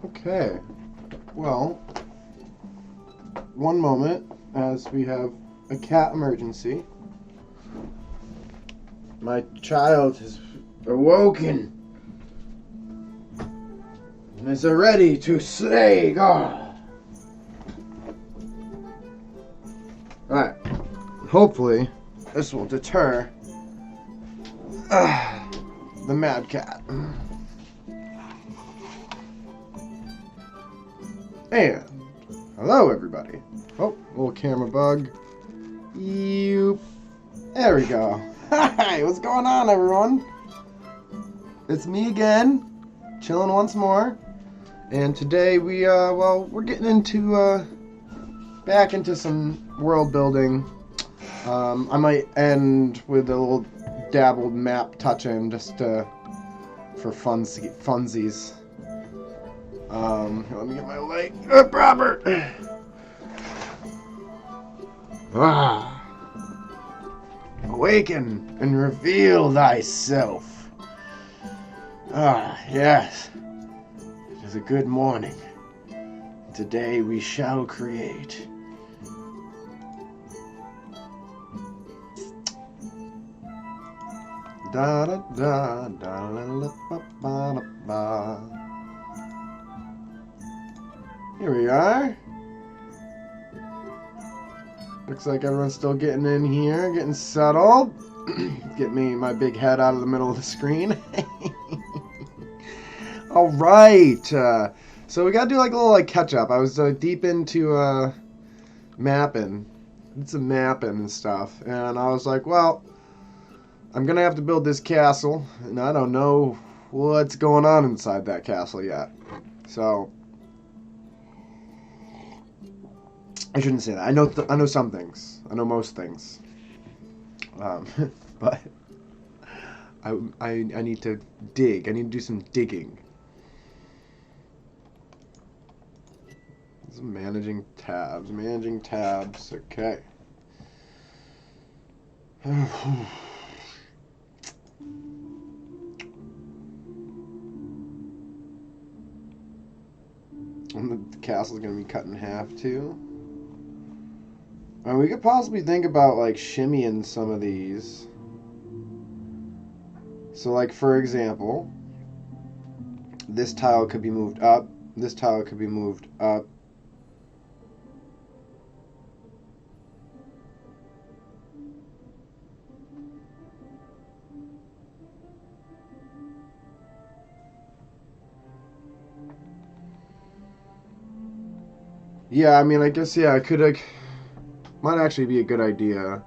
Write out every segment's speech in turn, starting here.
Okay. Well, one moment as we have a cat emergency. My child has awoken and is ready to slay God. Alright. Hopefully, this will deter the mad cat. And hello, everybody. Oh, little camera bug. Yoop. There we go. Hi, what's going on, everyone? It's me again, chilling once more. And today we're getting into, back into some world building. I might end with a little dabbled map touch-in just for funsies. Let me get my light up proper. Awaken and reveal thyself. Yes. It is a good morning. Today we shall create. Da da da da la ba ba ba. Here we are. Looks like everyone's still getting in here, getting settled. Get my big head out of the middle of the screen. All right. So we gotta do like a little catch up. I was deep into mapping, did some mapping and stuff, and I was like, well, I'm gonna have to build this castle, and I don't know what's going on inside that castle yet. So I shouldn't say that. I know some things. I know most things. But I need to dig. I need to do some digging. Managing tabs. Managing tabs. Okay. And the castle's gonna be cut in half too. We could possibly think about like shimmying some of these. So like for example, this tile could be moved up. This tile could be moved up. Yeah, I mean, I guess, yeah, I could, like, might actually be a good idea.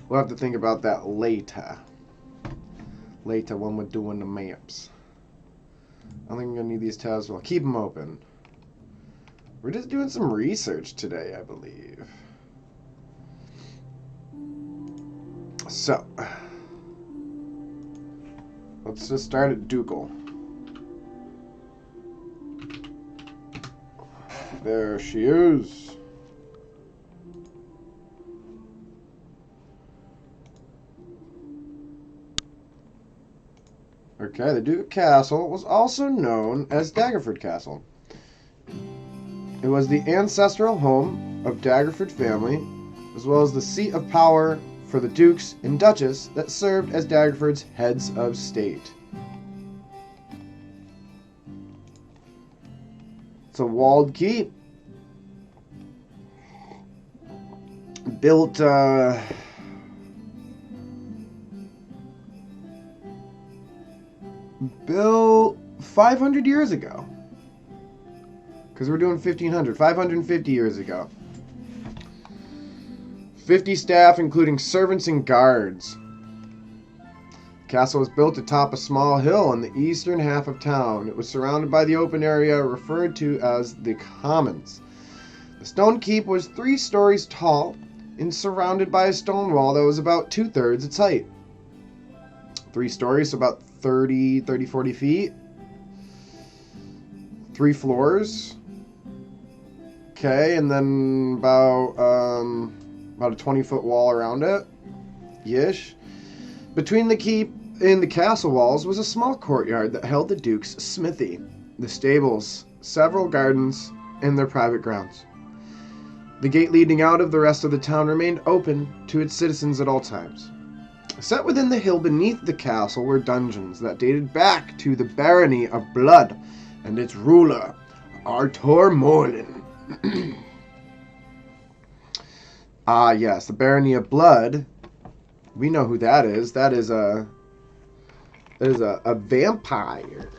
We'll have to think about that later. Later when we're doing the maps. I think I'm going to need these tabs. Well, keep them open. We're just doing some research today, I believe. So, let's just start at Ducal. There she is. Okay, the Ducal Castle was also known as Daggerford Castle. It was the ancestral home of Daggerford family, as well as the seat of power for the dukes and duchess that served as Daggerford's heads of state. It's a walled keep. Built built 500 years ago. Because we're doing 1500. 550 years ago. 50 staff, including servants and guards. The castle was built atop a small hill in the eastern half of town. It was surrounded by the open area referred to as the Commons. The stone keep was 3 stories tall and surrounded by a stone wall that was about 2/3 its height. 3 stories, so about 30, 40 feet. 3 floors. Okay, and then about a 20-foot wall around it. Yish. Between the keep and the castle walls was a small courtyard that held the Duke's smithy, the stables, several gardens, and their private grounds. The gate leading out of the rest of the town remained open to its citizens at all times. Set within the hill beneath the castle were dungeons that dated back to the Barony of Blood and its ruler, Artur Morlin. Ah, yes, the Barony of Blood. We know who that is. That is a vampire.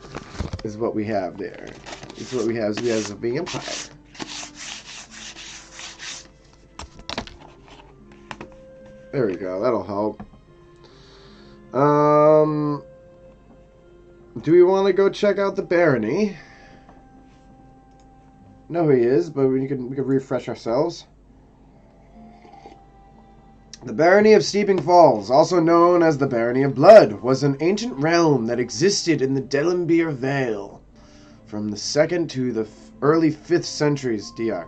Is what we have there. Is what we have. We have a vampire. There we go. That'll help. Do we want to go check out the Barony? Know who he is, but we can refresh ourselves. The Barony of Steeping Falls, also known as the Barony of Blood, was an ancient realm that existed in the Delenbeer Vale from the 2nd to the early 5th centuries DR.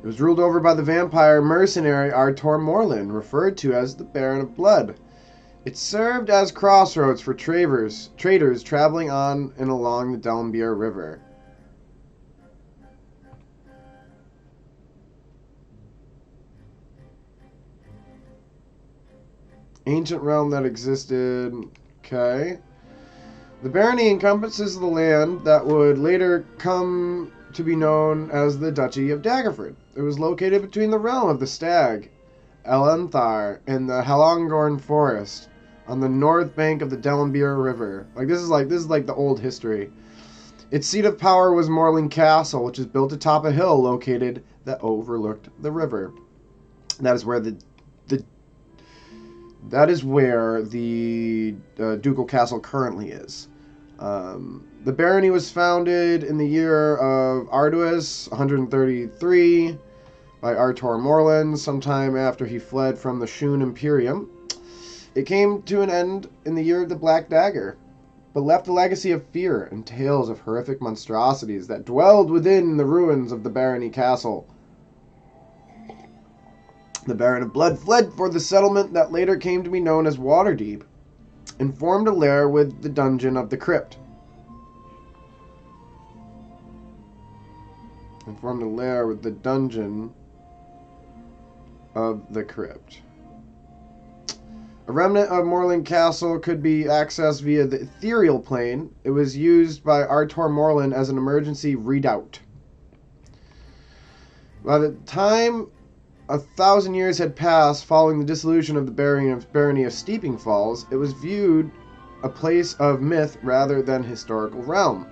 It was ruled over by the vampire mercenary Artur Morlin, referred to as the Baron of Blood. It served as crossroads for traders traveling on and along the Delenbeer River. Ancient realm that existed. Okay. The barony encompasses the land that would later come to be known as the Duchy of Daggerford. It was located between the realm of the Stag, Elenthar, and the Halongorn Forest on the north bank of the Delenbeer River. This is like the old history. Its seat of power was Morling Castle, which is built atop a hill located that overlooked the river. That is where the ducal castle currently is. The barony was founded in the year of Arduous 133 by Artur Morlin, sometime after he fled from the Shun Imperium. It came to an end in the year of the Black Dagger, but left a legacy of fear and tales of horrific monstrosities that dwelled within the ruins of the barony castle. The Baron of Blood fled for the settlement that later came to be known as Waterdeep, and formed a lair with the Dungeon of the Crypt. A remnant of Morling Castle could be accessed via the ethereal plane. It was used by Artur Morlin as an emergency redoubt. By the time 1,000 years had passed following the dissolution of the barony of Steeping Falls, it was viewed a place of myth rather than historical realm.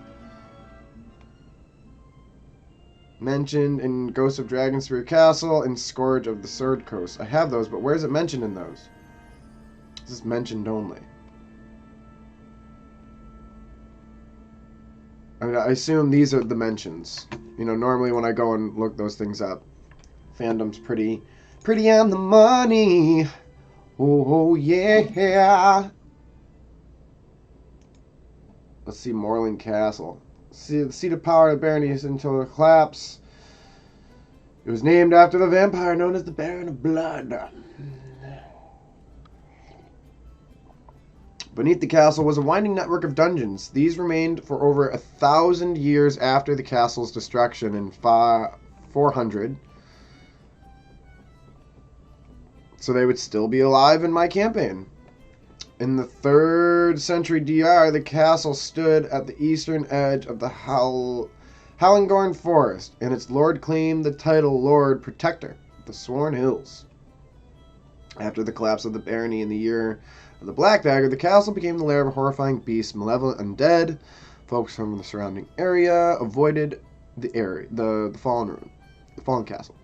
Mentioned in Ghost of Dragonspear Castle and Scourge of the Sword Coast. I have those, but where is it mentioned in those? This is mentioned only. I mean, I assume these are the mentions. You know, normally when I go and look those things up, fandom's pretty on the money. Oh yeah. Let's see, Morling Castle. See, the seat of power of the barony is until the collapse. It was named after the vampire known as the Baron of Blood. Beneath the castle was a winding network of dungeons. These remained for over 1,000 years after the castle's destruction in 400. So they would still be alive in my campaign. In the 3rd century DR, the castle stood at the eastern edge of the Halongorn Forest, and its lord claimed the title Lord Protector of the Sworn Hills. After the collapse of the barony in the year of the Black Dagger, the castle became the lair of horrifying beasts, malevolent undead. Folks from the surrounding area avoided the fallen castle.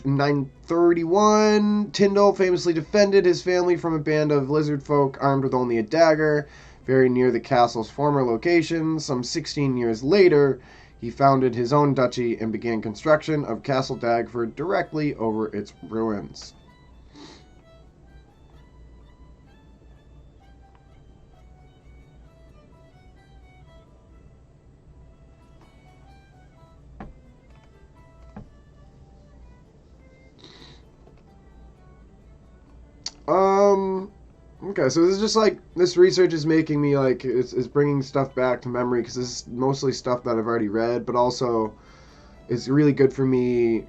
931, Tyndall famously defended his family from a band of lizard folk armed with only a dagger, very near the castle's former location. Some 16 years later, he founded his own duchy and began construction of Castle Daggerford directly over its ruins. Okay, so this is just like, this research is making me like, it's bringing stuff back to memory, because this is mostly stuff that I've already read, but also it's really good for me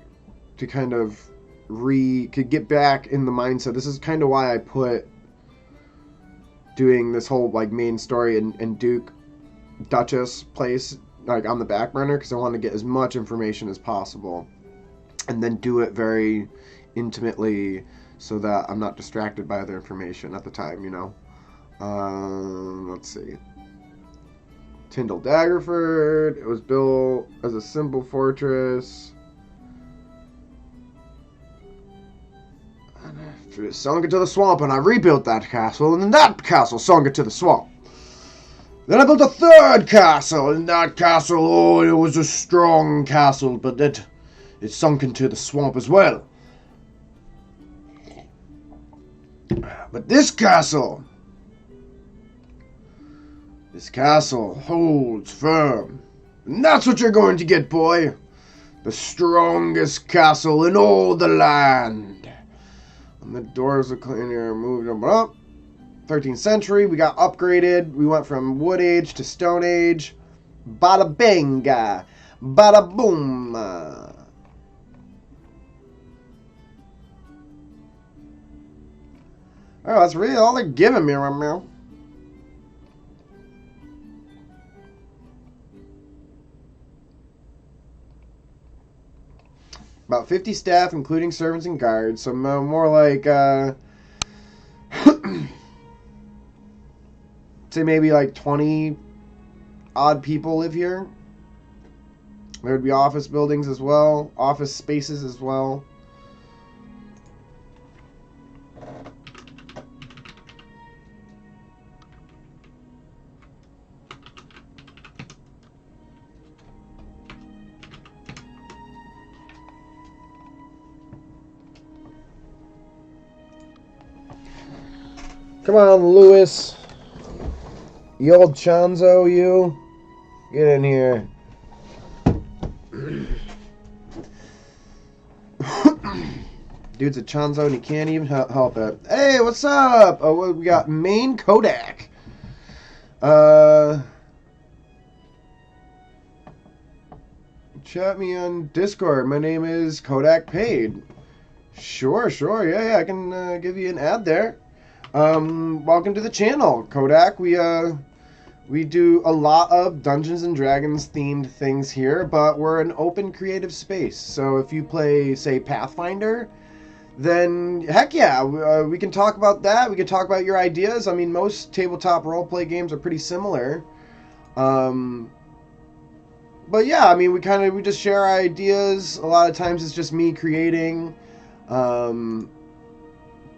to kind of could get back in the mindset. This is kind of why I put doing this whole like main story and Duke Duchess place like on the back burner, because I want to get as much information as possible and then do it very intimately so that I'm not distracted by other information at the time, you know. Let's see. Tyndall Daggerford. It was built as a simple fortress. And it sunk into the swamp, and I rebuilt that castle, and then that castle sunk into the swamp. Then I built a third castle, and that castle, oh, it was a strong castle, but it sunk into the swamp as well. But this castle holds firm. And that's what you're going to get, boy. The strongest castle in all the land. And the doors are clean here, moved them up. 13th century, we got upgraded. We went from Wood Age to Stone Age. Bada banga. Bada boom. Oh, that's really all they're giving me right now. About 50 staff, including servants and guards. So more like, say maybe like 20 odd people live here. There would be office buildings as well, office spaces as well. Come on, Lewis. You old Chonzo, you. Get in here. Dude's a Chonzo and he can't even help it. Hey, what's up? Oh, well, we got main Kodak. Chat me on Discord. My name is Kodak Paid. Sure. Yeah, I can give you an ad there. Welcome to the channel, Kodak. We do a lot of Dungeons and Dragons themed things here, but we're an open creative space. So if you play, say, Pathfinder, then heck yeah, we can talk about that. We can talk about your ideas. I mean, most tabletop roleplay games are pretty similar. But yeah, I mean, we just share our ideas. A lot of times it's just me creating.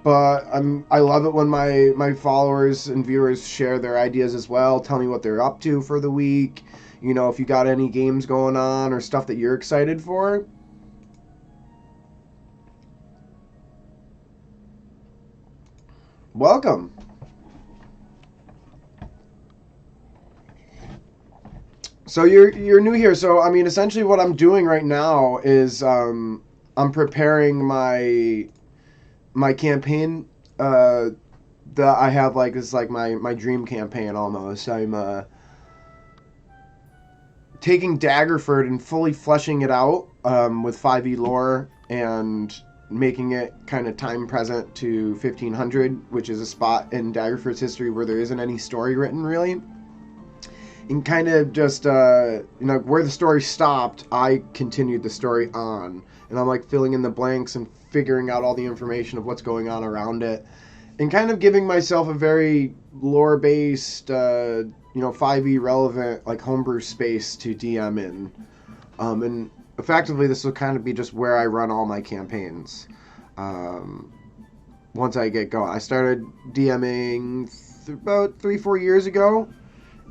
But I love it when my followers and viewers share their ideas as well. Tell me what they're up to for the week. You know, if you got any games going on or stuff that you're excited for. Welcome. So you're new here. So I mean, essentially what I'm doing right now is I'm preparing my campaign that I have, like, is like my dream campaign almost. I'm taking Daggerford and fully fleshing it out with 5e lore and making it kind of time present to 1500, which is a spot in Daggerford's history where there isn't any story written really. And kind of just, you know, where the story stopped, I continued the story on. And I'm like filling in the blanks and figuring out all the information of what's going on around it. And kind of giving myself a very lore-based, you know, 5e relevant, like, homebrew space to DM in. And effectively, this will kind of be just where I run all my campaigns. Once I get going. I started DMing about 3-4 years ago.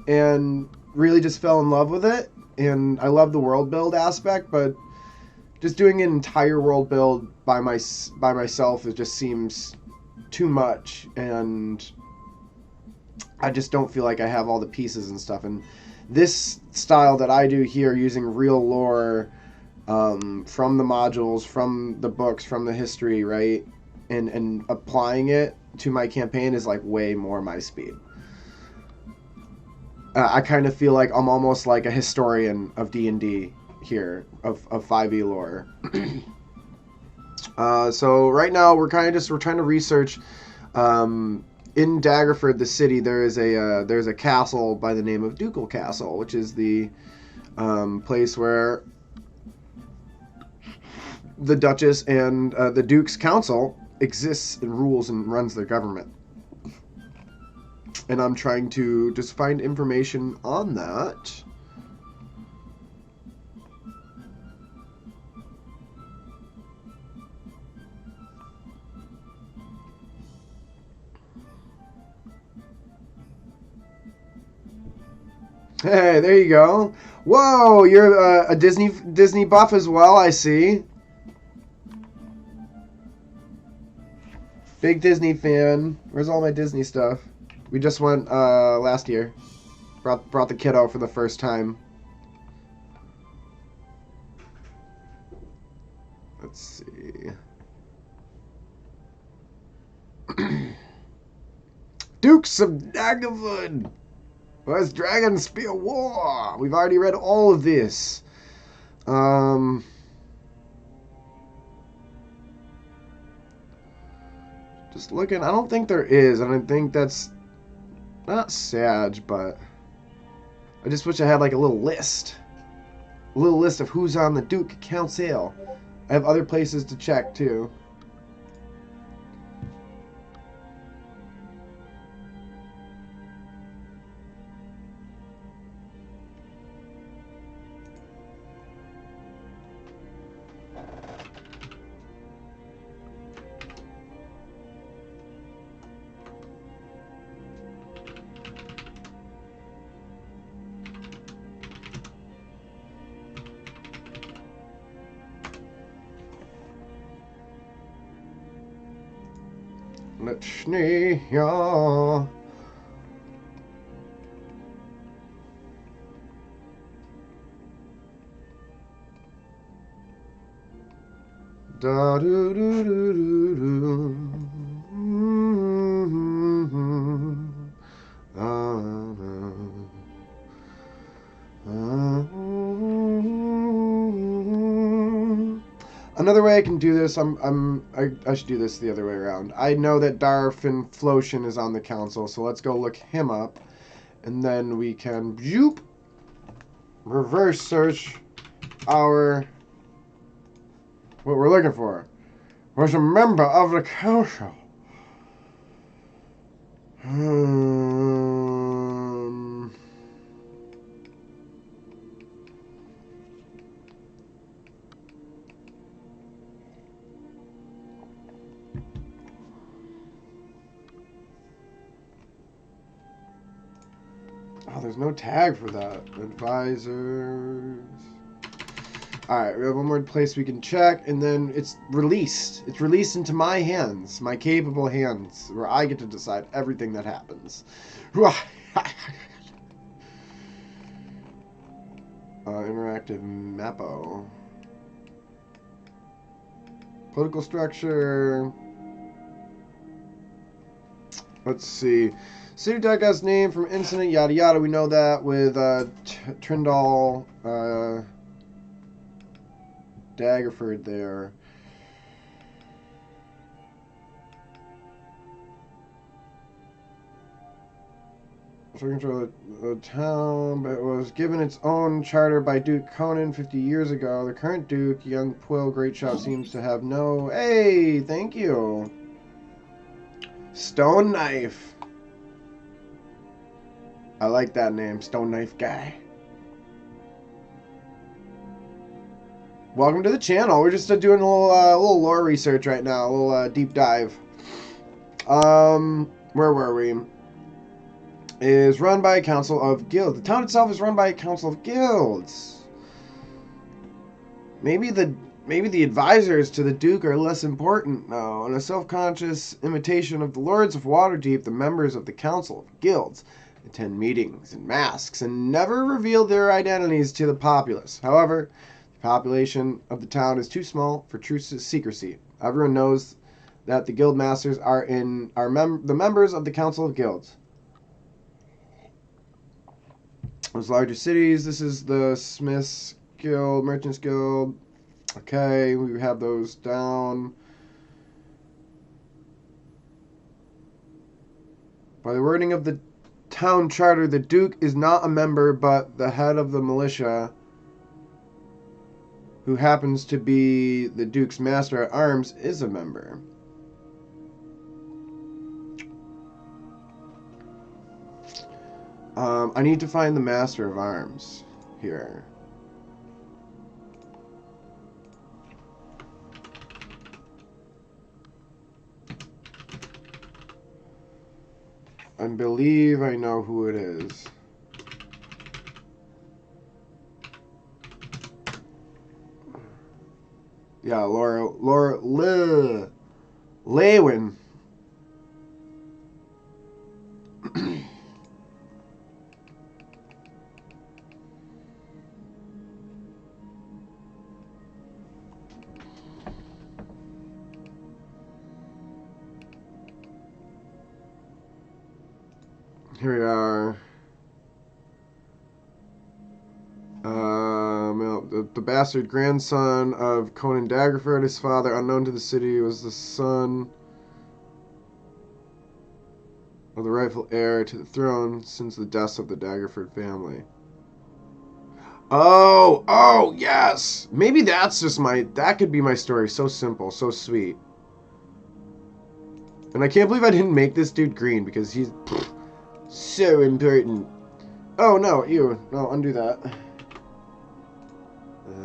And really just fell in love with it. And I love the world build aspect, but just doing an entire world build by myself, it just seems too much. And I just don't feel like I have all the pieces and stuff. And this style that I do here, using real lore from the modules, from the books, from the history, right? And applying it to my campaign is like way more my speed. I kind of feel like I'm almost like a historian of D&D here, of 5e lore. So right now we're trying to research. In Daggerford, the city, there's a castle by the name of Ducal Castle, which is the place where the Duchess and the Duke's Council exists and rules and runs their government. And I'm trying to just find information on that. Hey, there you go. Whoa, you're a Disney buff as well, I see. Big Disney fan. Where's all my Disney stuff? We just went last year. Brought the kiddo for the first time. Let's see. Dukes of Daggerford. Where's Dragon Spear War? We've already read all of this. Just looking. I don't think there is, and I think that's not sad, but I just wish I had like a little list. A little list of who's on the Duke Council. I have other places to check too. Let's see, yeah. Da do do do do do. Another way I can do this, I should do this the other way around. I know that Darfin Flotion is on the council, so let's go look him up. And then we can reverse search our what we're looking for. Was a member of the council. Oh, there's no tag for that. Advisors. Alright, we have one more place we can check, and then it's released. It's released into my hands, my capable hands, where I get to decide everything that happens. Interactive Mapo. Political structure. Let's see. City Duck has name from incident, yada yada. We know that with Trindall, Daggerford there. So control the town, but it was given its own charter by Duke Conan 50 years ago. The current Duke, young Quill Greatshot, seems to have no... Hey, thank you. Stone Knife. I like that name, Stone Knife Guy. Welcome to the channel. We're just doing a little lore research right now, a little deep dive. Where were we? Is run by a council of guilds. The town itself is run by a council of guilds. Maybe the advisors to the Duke are less important now. In a self-conscious imitation of the Lords of Waterdeep, the members of the Council of Guilds attend meetings in masks and never reveal their identities to the populace. However, the population of the town is too small for true secrecy. Everyone knows that the guild masters are the members of the Council of Guilds. Those larger cities, this is the Smiths Guild, Merchants Guild. Okay, we have those down. By the wording of the town charter, the Duke is not a member, but the head of the militia, who happens to be the Duke's master at arms, is a member. I need to find the master of arms here. I believe I know who it is. Yeah, Lewin. Here we are. The bastard grandson of Conan Daggerford. His father, unknown to the city, was the son of the rightful heir to the throne since the deaths of the Daggerford family. Oh, yes! Maybe that's just that could be my story. So simple, so sweet. And I can't believe I didn't make this dude green because he's so important. Oh, no, ew. No, undo that.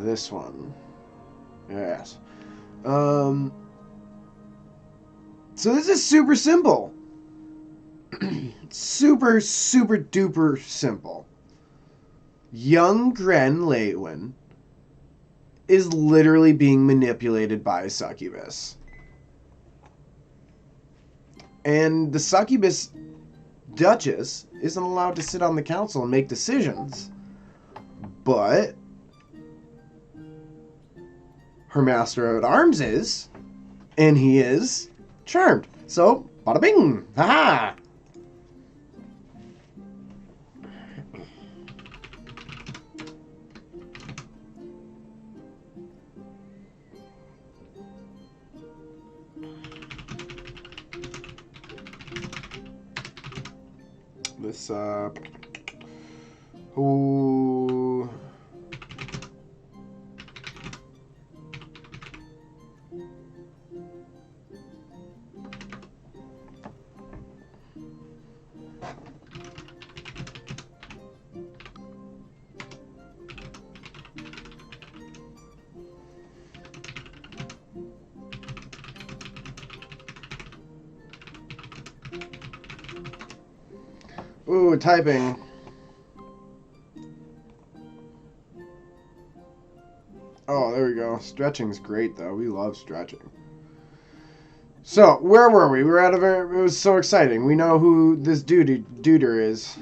This one. Yes. So this is super simple. super duper simple. Young Gren Leywin is literally being manipulated by a succubus. And the succubus Duchess isn't allowed to sit on the council and make decisions. But her master at arms is, and he is charmed. So, bada bing! Ha-ha! This, ooh. Ooh, typing. Oh, there we go. Stretching's great, though. We love stretching. So, where were we? We were it was so exciting. We know who this duder is.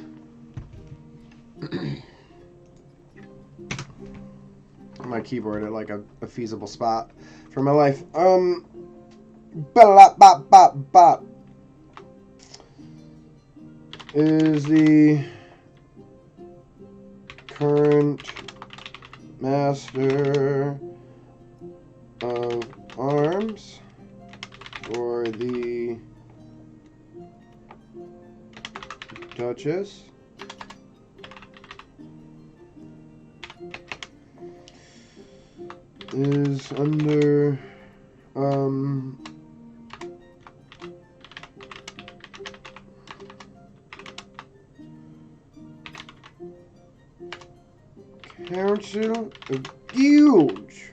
My keyboard at like a feasible spot for my life. Bop. Is the current master of arms for the Duchess is under Council of Guilds.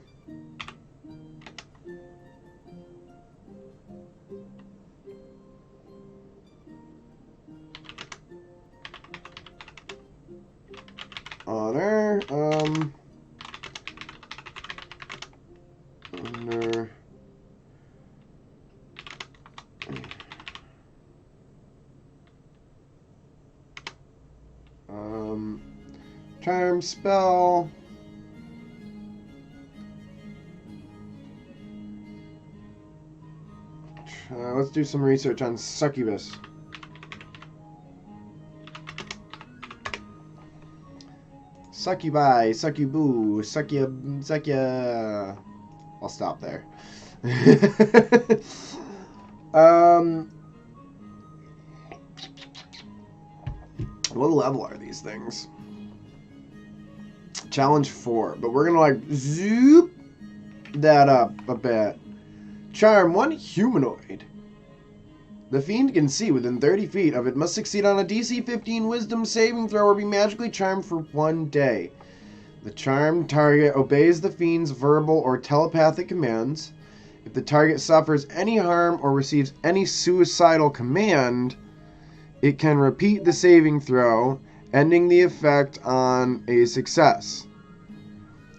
Honor, under charm spell. let's do some research on succubus. Succubi, succuboo, succia. I'll stop there. What level are these things? Challenge 4, but we're gonna like zoop that up a bit. Charm 1 humanoid. The fiend can see within 30 feet of it, must succeed on a DC 15 wisdom saving throw or be magically charmed for 1 day. The charmed target obeys the fiend's verbal or telepathic commands. If the target suffers any harm or receives any suicidal command, it can repeat the saving throw, ending the effect on a success.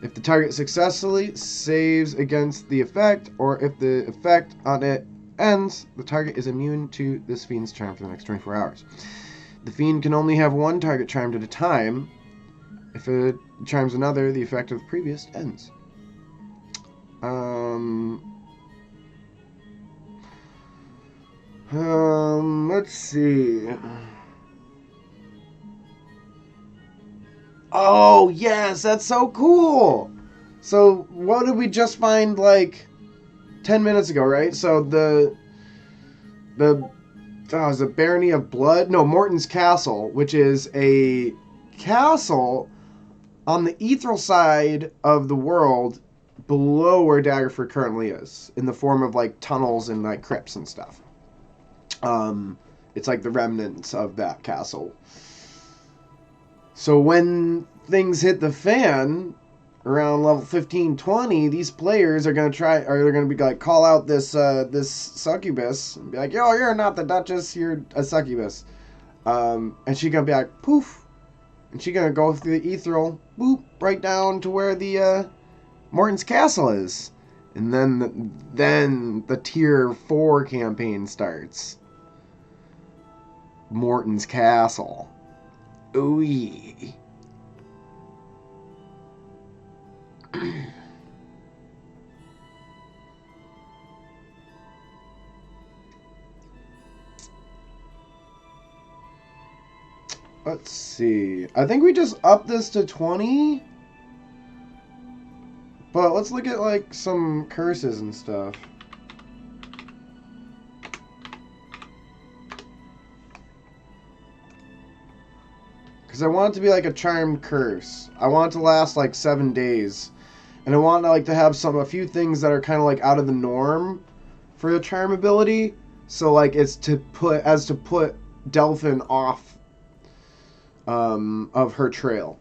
If the target successfully saves against the effect, or if the effect on it ends, the target is immune to this fiend's charm for the next 24 hours. The fiend can only have one target charmed at a time. If it charms another, the effect of the previous ends. Let's see. Oh, yes, that's so cool. So, what did we just find like 10 minutes ago, right? So is it Barony of Blood? No, Morton's Castle, which is a castle on the ethereal side of the world below where Daggerford currently is, in the form of like tunnels and like crypts and stuff. It's like the remnants of that castle. So when things hit the fan around level 15-20, these players are gonna be like, call out this succubus and be like, yo, you're not the Duchess, you're a succubus. And she's gonna be like, poof, and she's gonna go through the ethereal, boop, right down to where the Morton's Castle is, and then the tier 4 campaign starts. Morton's Castle. Ooh. Let's see. I think we just upped this to 20. But let's look at like some curses and stuff. Because I want it to be like a charmed curse. I want it to last like 7 days. And I want like to have a few things that are kind of like out of the norm for the charm ability. So like it's to put Delphin off of her trail.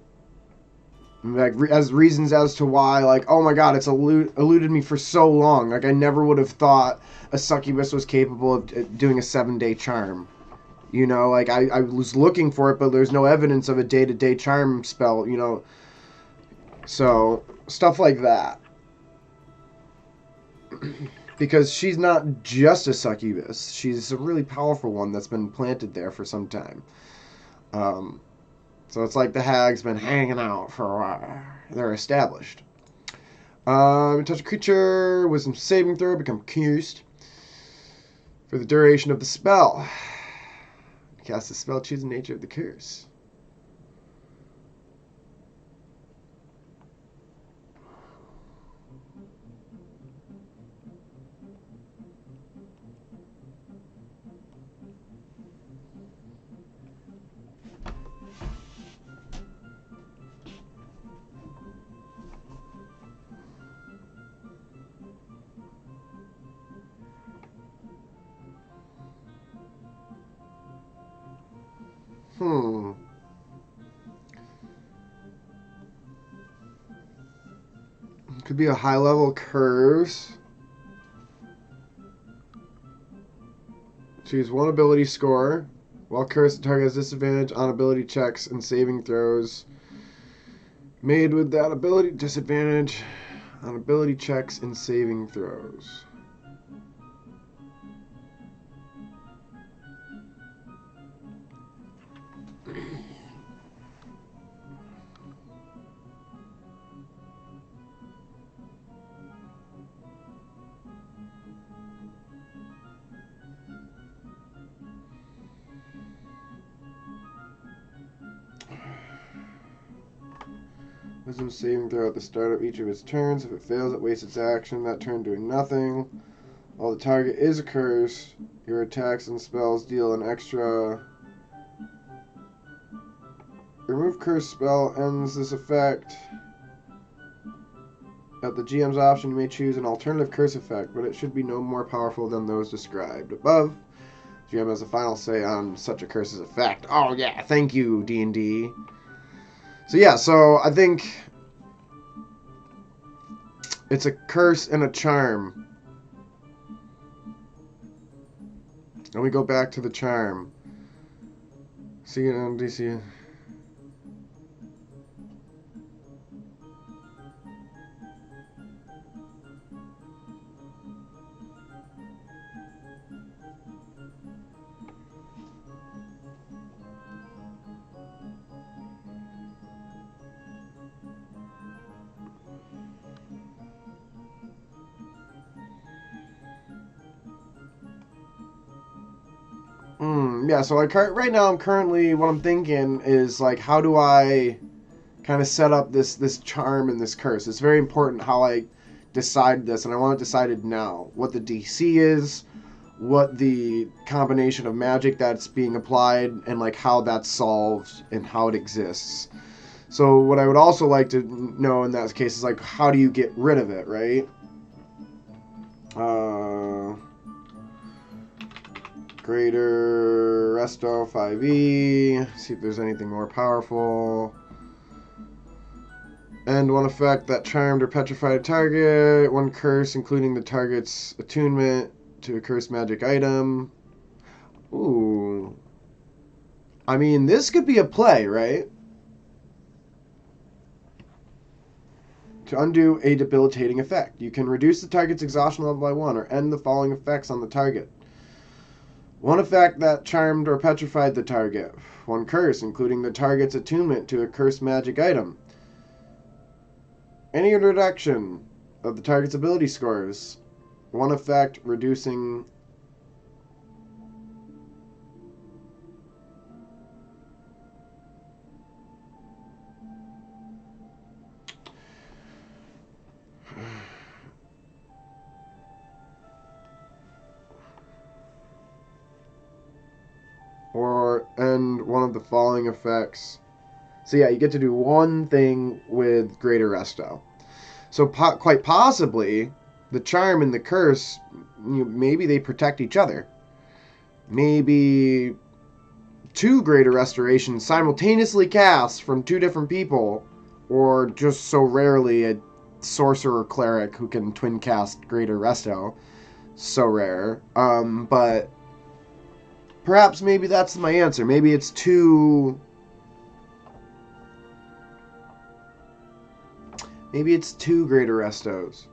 Like as reasons as to why, like, oh my god, it's eluded me for so long. Like I never would have thought a succubus was capable of doing a 7-day charm. You know, like I was looking for it, but there's no evidence of a day-to-day charm spell, you know. So, stuff like that. Because she's not just a succubus. She's a really powerful one that's been planted there for some time. So it's like the hag's been hanging out for a while. They're established. Touch a creature, wisdom saving throw, become cursed. For the duration of the spell. Cast the spell, choose the nature of the curse. Could be a high-level curse. Choose one ability score. While cursed, the target has disadvantage on ability checks and saving throws made with that ability. Disadvantage on ability checks and saving throws. Wisdom saving throw at the start of each of its turns. If it fails, it wastes its action that turn doing nothing. While the target is a curse, your attacks and spells deal an extra. Remove curse spell ends this effect. At the GM's option, you may choose an alternative curse effect, but it should be no more powerful than those described above. GM has the final say on such a curse's effect. Oh yeah, thank you, D&D. So yeah, so I think it's a curse and a charm. And we go back to the charm. See it on DC. Yeah, so like right now I'm currently, what I'm thinking is like, how do I kind of set up this charm and this curse? It's very important how I decide this, and I want it decided now. What the DC is, what the combination of magic that's being applied, and like how that's solved and how it exists. So what I would also like to know in that case is like, how do you get rid of it, right? Greater Resto 5e. See if there's anything more powerful. And one effect that charmed or petrified a target. One curse, including the target's attunement to a cursed magic item. Ooh. I mean, this could be a play, right? To undo a debilitating effect. You can reduce the target's exhaustion level by 1 or end the following effects on the target. One effect that charmed or petrified the target. One curse, including the target's attunement to a cursed magic item. Any reduction of the target's ability scores. One effect reducing... or end one of the following effects. So yeah, you get to do one thing with Greater Resto. So quite possibly, the charm and the curse, maybe they protect each other. Maybe 2 Greater Restorations simultaneously cast from 2 different people, or just so rarely a sorcerer cleric who can twin cast Greater Resto. So rare. But perhaps maybe that's my answer. Maybe it's 2... Maybe it's 2 Greater Restos.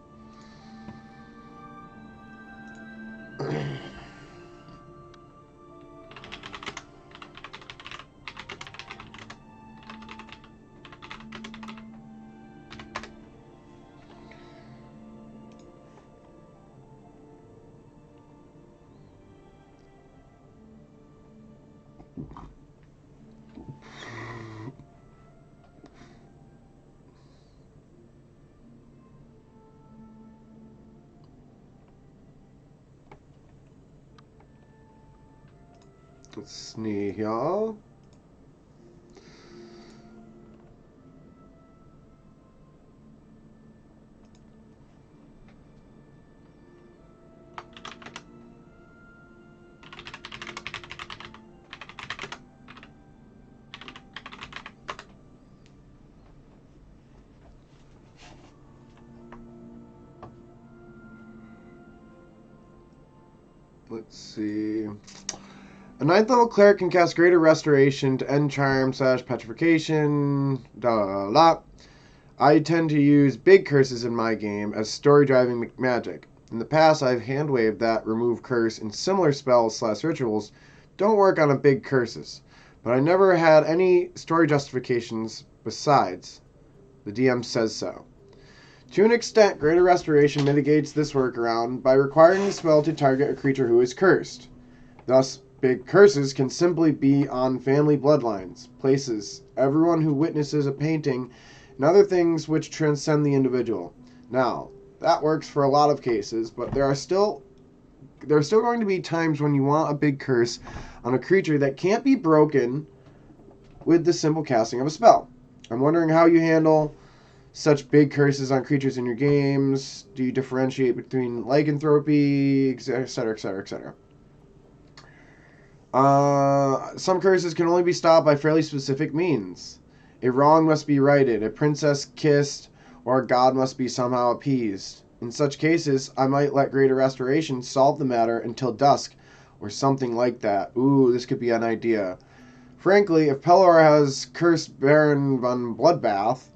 Let's see here. Let's see. A 9th level cleric can cast Greater Restoration to end charm / petrification. I tend to use big curses in my game as story driving magic. In the past, I've hand waved that remove curse and similar spells / rituals don't work on a big curses, but I never had any story justifications besides. The DM says so. To an extent, Greater Restoration mitigates this workaround by requiring the spell to target a creature who is cursed. Thus, big curses can simply be on family bloodlines, places, everyone who witnesses a painting, and other things which transcend the individual. Now, that works for a lot of cases, but there are still going to be times when you want a big curse on a creature that can't be broken with the simple casting of a spell. I'm wondering how you handle such big curses on creatures in your games. Do you differentiate between lycanthropy, etc., etc., etc.? Some curses can only be stopped by fairly specific means. A wrong must be righted, a princess kissed, or a god must be somehow appeased. In such cases, I might let Greater Restoration solve the matter until dusk, or something like that. Ooh, this could be an idea. Frankly, if Pelor has cursed Baron von Bloodbath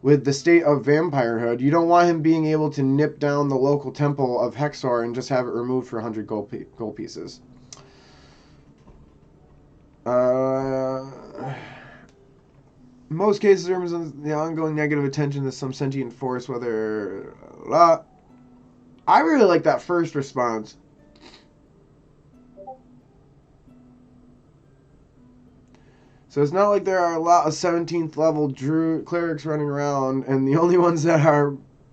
with the state of vampirehood, you don't want him being able to nip down the local temple of Hexor and just have it removed for 100 gold pieces. In most cases, there is the ongoing negative attention to some sentient force, whether... I really like that first response. So it's not like there are a lot of 17th level clerics running around, and the only ones that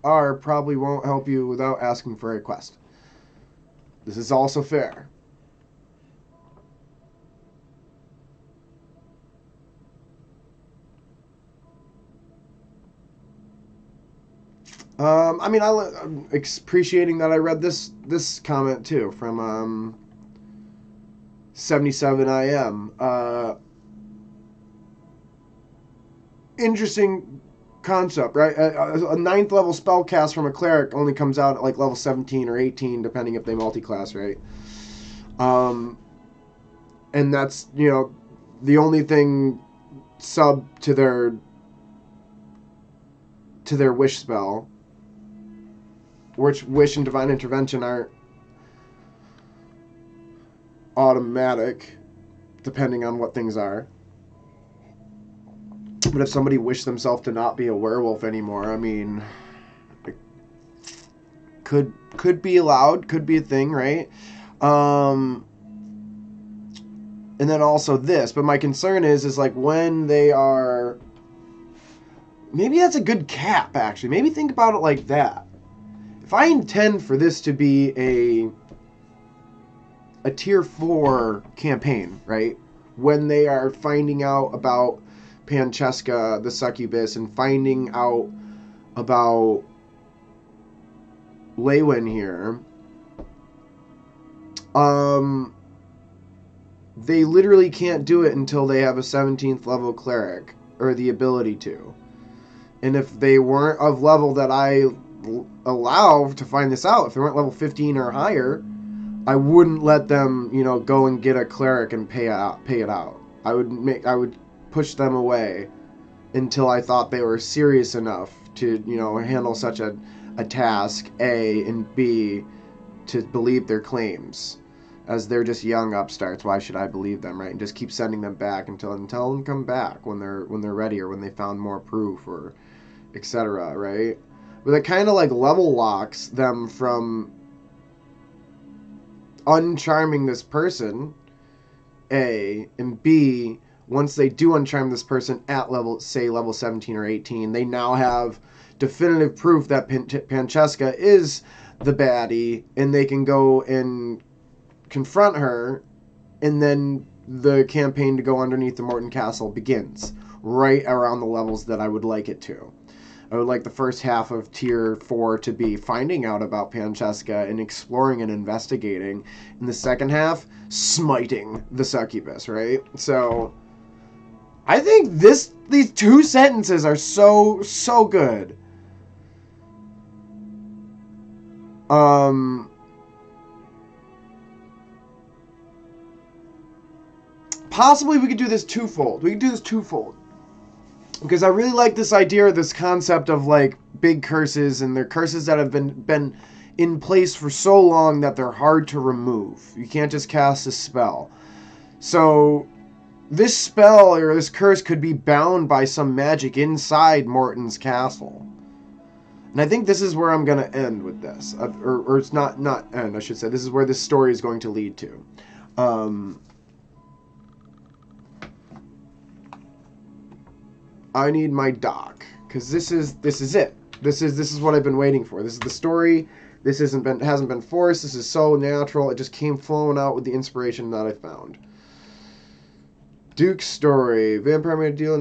are probably won't help you without asking for a quest. This is also fair. I'm appreciating that I read this comment too from 77IM. Interesting concept, right? A 9th level spell cast from a cleric only comes out at like level 17 or 18, depending if they multi-class, right? And that's, the only thing sub to their wish spell, which wish and divine intervention aren't automatic, depending on what things are. But if somebody wished themselves to not be a werewolf anymore, I mean, it could be allowed, could be a thing, right? And then also this, but my concern is like when they are, maybe that's a good cap, actually. Maybe think about it like that. If I intend for this to be a tier 4 campaign, right? When they are finding out about Pancheska, the succubus, and finding out about Leywin here, they literally can't do it until they have a 17th level cleric, or the ability to. And if they weren't of level that I allow to find this out, if they weren't level 15 or higher, I wouldn't let them, go and get a cleric and pay it out. I would push them away until I thought they were serious enough to, handle such a task, A, and B, to believe their claims. As they're just young upstarts, why should I believe them, right? And just keep sending them back until them come back when they're ready, or when they found more proof, or etc., right? But it kind of like level locks them from uncharming this person, A, and B, once they do uncharm this person at level 17 or 18, they now have definitive proof that Pancheska is the baddie, and they can go and confront her, and then the campaign to go underneath the Morton Castle begins, right around the levels that I would like it to. I would like the first half of tier 4 to be finding out about Pancheska and exploring and investigating. In the second half, smiting the succubus, right? So I think these two sentences are so good. Possibly we could do this twofold. Because I really like this idea, this concept of like big curses, and they're curses that have been in place for so long that they're hard to remove. You can't just cast a spell. So this spell or this curse could be bound by some magic inside Morton's castle. And I think this is where I'm going to end with this. Or it's not end, I should say. This is where this story is going to lead to. I need my dock. because this is it. This is what I've been waiting for. This is the story. This hasn't been forced. This is so natural. It just came flowing out with the inspiration that I found. Duke's story. Vampire made a deal.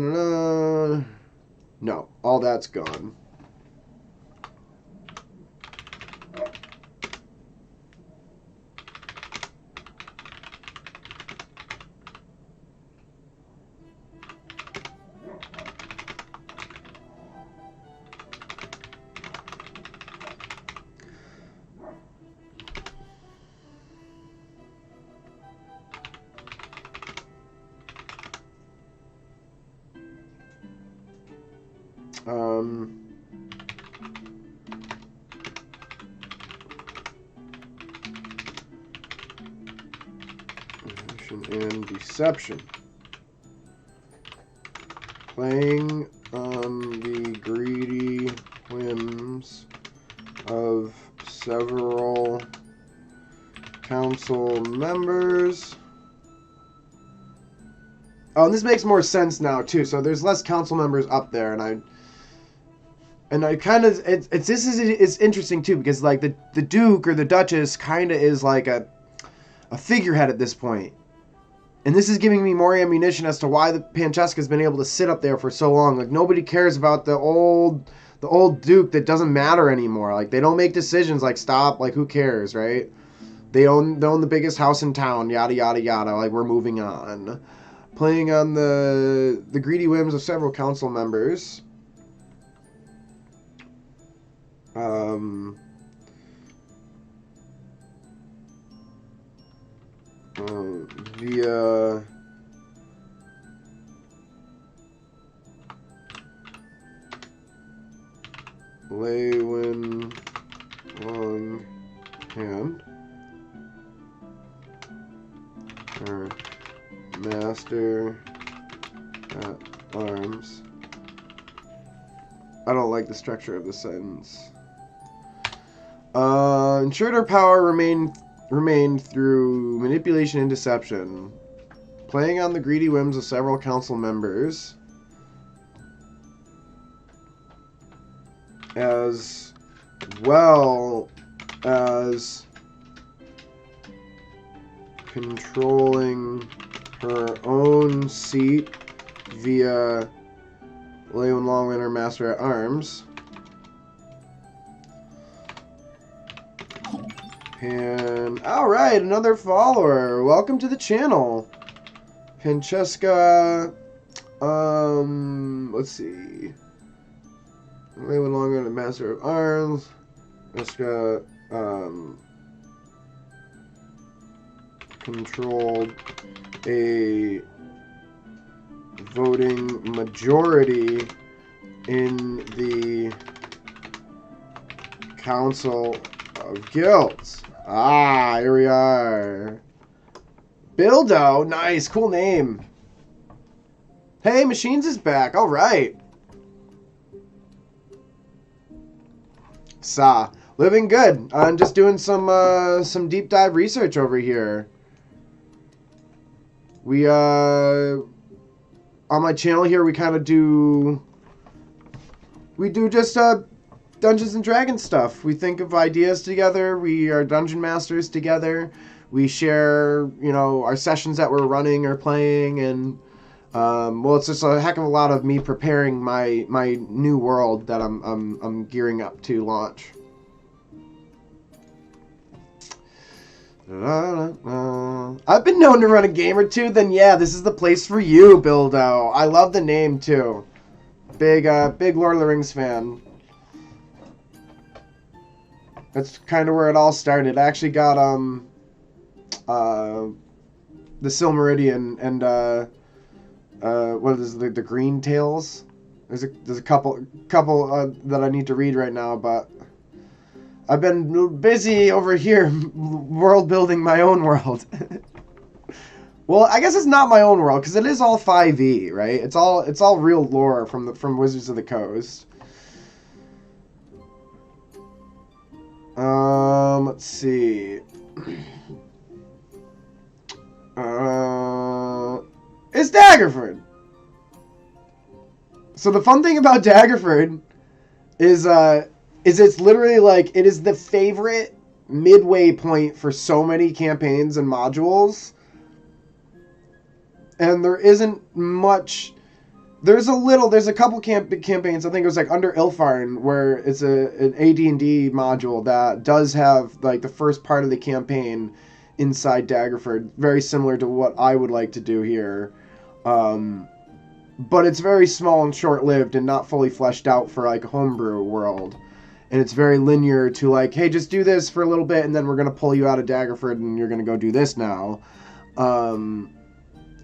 No, all that's gone. And deception. Playing on the greedy whims of several council members. Oh, and this makes more sense now too. So there's less council members up there, and I kind of it's interesting too, because like the Duke or the Duchess kind of is like a figurehead at this point. And this is giving me more ammunition as to why the Pancheska's been able to sit up there for so long. Like, nobody cares about the old Duke that doesn't matter anymore. Like, they don't make decisions like, stop, like, who cares, right? They own the biggest house in town, yada, yada, yada. Like, we're moving on. Playing on the greedy whims of several council members. Via Lewin Longhand, or Master at Arms. I don't like the structure of the sentence. Ensured her power remained through manipulation and deception, playing on the greedy whims of several council members, as well as controlling her own seat via Lewin Longwinter, Master at Arms. And alright, another follower. Welcome to the channel. Pancheska, let's see. Lewin Longwinter, Master of Arms. Pancheska, controlled a voting majority in the Council of Guilds. Ah, here we are. Bildo, nice, cool name. Hey, Machines is back. All right. Living good. I'm just doing some deep dive research over here. We on my channel here we kind of do just Dungeons and Dragons stuff. We think of ideas together. We are dungeon masters together. We share, our sessions that we're running or playing, and well, it's just a heck of a lot of me preparing my new world that I'm gearing up to launch. I've been known to run a game or two. Then yeah, this is the place for you, Bildo. I love the name too. Big Lord of the Rings fan. That's kind of where it all started. I actually got the Silmarillion and what is the Green Tales? There's a couple that I need to read right now, but I've been busy over here world building my own world. Well, I guess it's not my own world because it is all 5e, right? It's all real lore from Wizards of the Coast. Let's see. It's Daggerford. So the fun thing about Daggerford is it's literally like it is the favorite midway point for so many campaigns and modules, and there isn't much. There's a couple campaigns. I think it was like under Ilfarn, where it's an AD&D module that does have like the first part of the campaign inside Daggerford, very similar to what I would like to do here. But it's very small and short-lived and not fully fleshed out for like a homebrew world. And it's very linear to like, hey, just do this for a little bit and then we're going to pull you out of Daggerford and you're going to go do this now. And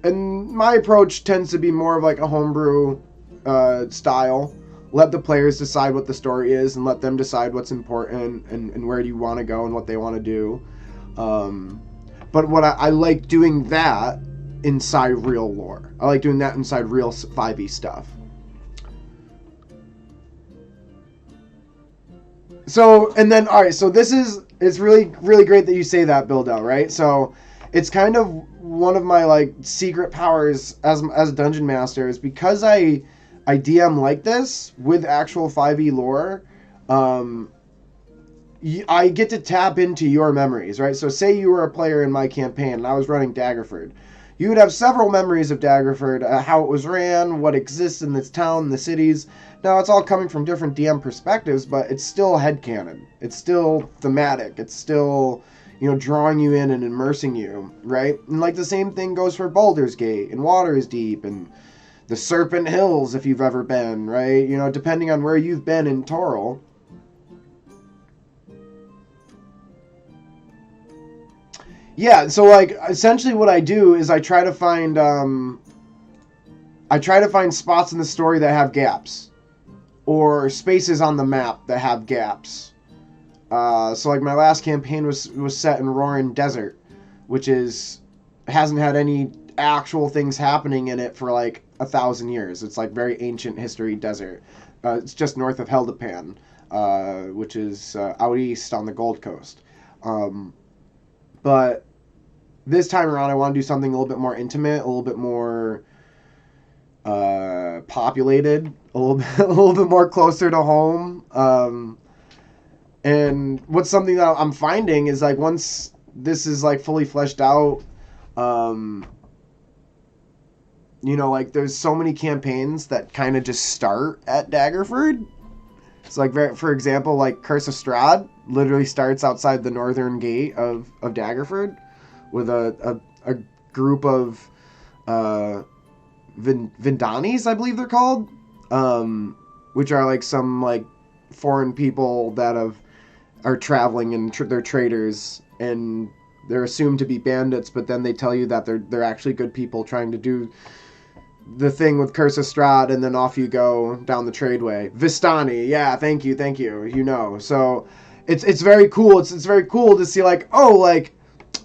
my approach tends to be more of like a homebrew style. Let the players decide what the story is and let them decide what's important and where do you want to go and what they want to do. But what I like doing that inside real lore. I like doing that inside real 5e stuff. So, and then, all right, so it's really, really great that you say that, Bildo, right? So it's kind of one of my like secret powers as a dungeon master is because I DM like this with actual 5e lore. I get to tap into your memories, right? So say you were a player in my campaign and I was running Daggerford. You would have several memories of Daggerford, how it was ran, what exists in this town, the cities. Now, it's all coming from different DM perspectives, but it's still headcanon. It's still thematic. It's still, drawing you in and immersing you, right? And like the same thing goes for Baldur's Gate and Water's Deep and the Serpent Hills, if you've ever been, right? Depending on where you've been in Toril. Yeah, so like essentially what I do is I try to find spots in the story that have gaps or spaces on the map that have gaps. So like my last campaign was set in Roaring Desert, which hasn't had any actual things happening in it for like 1,000 years. It's like very ancient history desert. It's just north of Heldepan, which is out east on the Gold Coast. But this time around, I want to do something a little bit more intimate, a little bit more populated, a little bit more closer to home. And what's something that I'm finding is like once this is like fully fleshed out, like there's so many campaigns that kind of just start at Daggerford. So like for example, like Curse of Strahd literally starts outside the northern gate of Daggerford with a group of Vindanis, I believe they're called, which are like some like foreign people that are traveling and they're traders and they're assumed to be bandits, but then they tell you that they're actually good people trying to do the thing with Curse of Strahd, and then off you go down the tradeway. Vistani, yeah, thank you. So it's very cool. It's very cool to see like, oh, like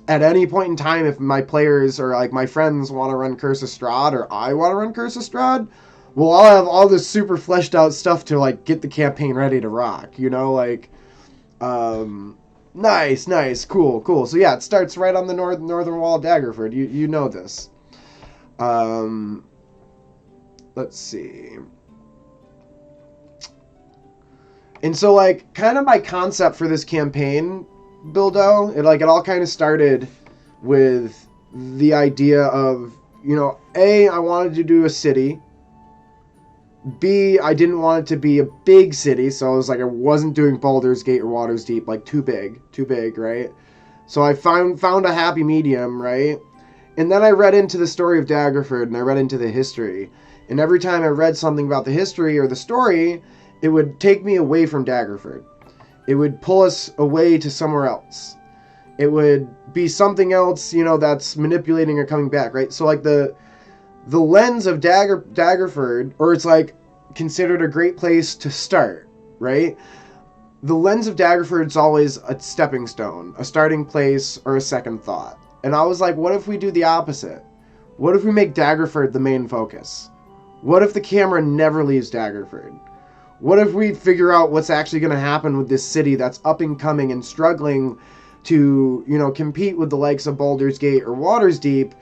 at any point in time, if my players or like my friends want to run Curse of Strahd or I want to run Curse of Strahd, well, I'll have all this super fleshed out stuff to like get the campaign ready to rock. Nice, cool. So yeah, it starts right on the northern wall of Daggerford. You know this. Let's see. And so, like, kind of my concept for this campaign, Bildo, it all kind of started with the idea of, A, I wanted to do a city. B, I didn't want it to be a big city, so I was like, I wasn't doing Baldur's Gate or Water's Deep, like, too big, right? So I found a happy medium, right? And then I read into the story of Daggerford, and I read into the history. And every time I read something about the history or the story, it would take me away from Daggerford. It would pull us away to somewhere else. It would be something else, that's manipulating or coming back, right? So like the lens of Daggerford, or it's like considered a great place to start, right? The lens of Daggerford is always a stepping stone, a starting place, or a second thought. And I was like, what if we do the opposite? What if we make Daggerford the main focus? What if the camera never leaves Daggerford? What if we figure out what's actually going to happen with this city that's up and coming and struggling to, compete with the likes of Baldur's Gate or Water's Deep,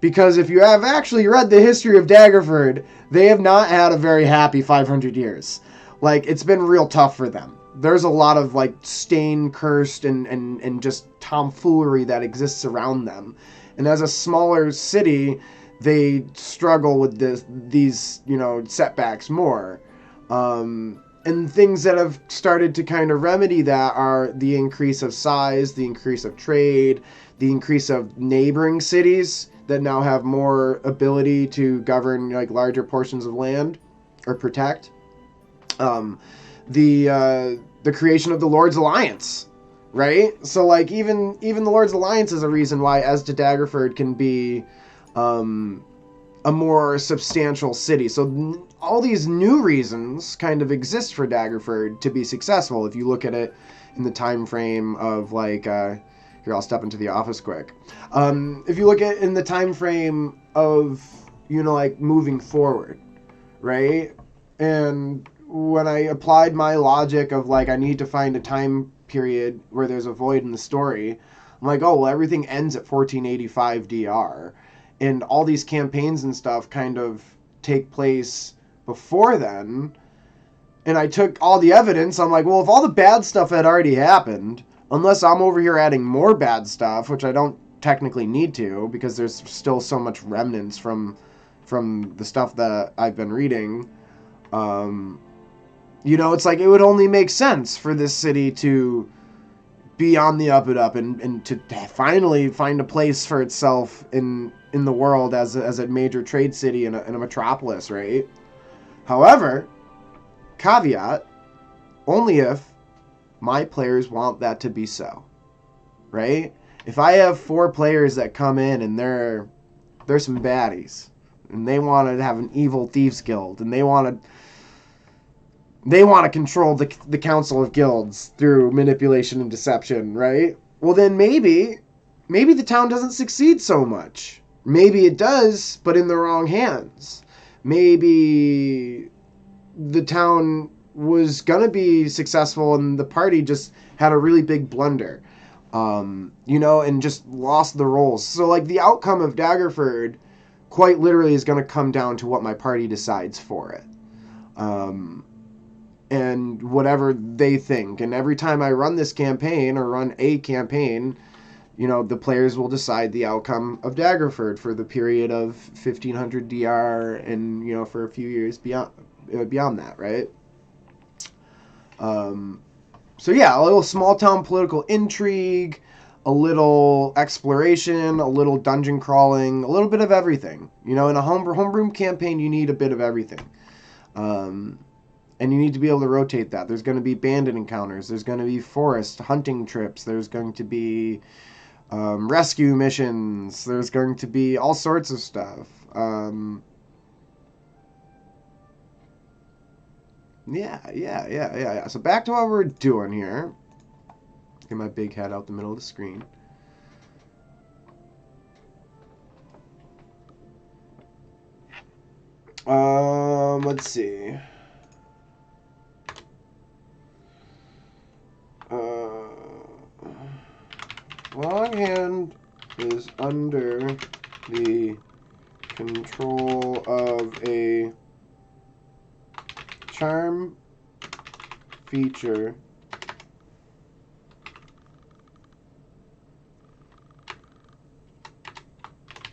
Because if you have actually read the history of Daggerford, they have not had a very happy 500 years. Like, it's been real tough for them. There's a lot of, like, stain, cursed, and just tomfoolery that exists around them. And as a smaller city, they struggle with these, you know, setbacks more. And things that have started to kind of remedy that are the increase of size, the increase of trade, the increase of neighboring cities that now have more ability to govern, like, larger portions of land or protect. The creation of the Lord's Alliance, right? So, like, even the Lord's Alliance is a reason why Esda Daggerford can be a more substantial city. So all these new reasons kind of exist for Daggerford to be successful if you look at it in the time frame of, like, here, I'll step into the office quick. If you look at in the time frame of, you know, like, moving forward, right? And when I applied my logic of, like, I need to find a time period where there's a void in the story, I'm like, oh, well, everything ends at 1485 DR. And all these campaigns and stuff kind of take place before then. And I took all the evidence. I'm like, well, if all the bad stuff had already happened, unless I'm over here adding more bad stuff, which I don't technically need to, because there's still so much remnants from the stuff that I've been reading. You know, it's like it would only make sense for this city to be on the up and up and to finally find a place for itself in the world as a major trade city and a metropolis, right? However, caveat, only if my players want that to be so, right? If I have 4 players that come in and they're some baddies and they want to have an evil thieves guild and they want to control the council of guilds through manipulation and deception, right? Well, then maybe the town doesn't succeed so much. Maybe it does, but in the wrong hands. Maybe the town was going to be successful and the party just had a really big blunder, you know, and just lost the roles. So, like, the outcome of Daggerford quite literally is going to come down to what my party decides for it. And whatever they think. And every time I run this campaign or run a campaign, you know, the players will decide the outcome of Daggerford for the period of 1500 DR and, you know, for a few years beyond that, right? So yeah, a little small town political intrigue, a little exploration, a little dungeon crawling, a little bit of everything. You know, in a homebrew campaign, you need a bit of everything. And you need to be able to rotate that. There's going to be bandit encounters. There's going to be forest hunting trips. There's going to be rescue missions. There's going to be all sorts of stuff. Yeah. So back to what we're doing here. Get my big head out the middle of the screen. Let's see. Longhand is under the control of a charm feature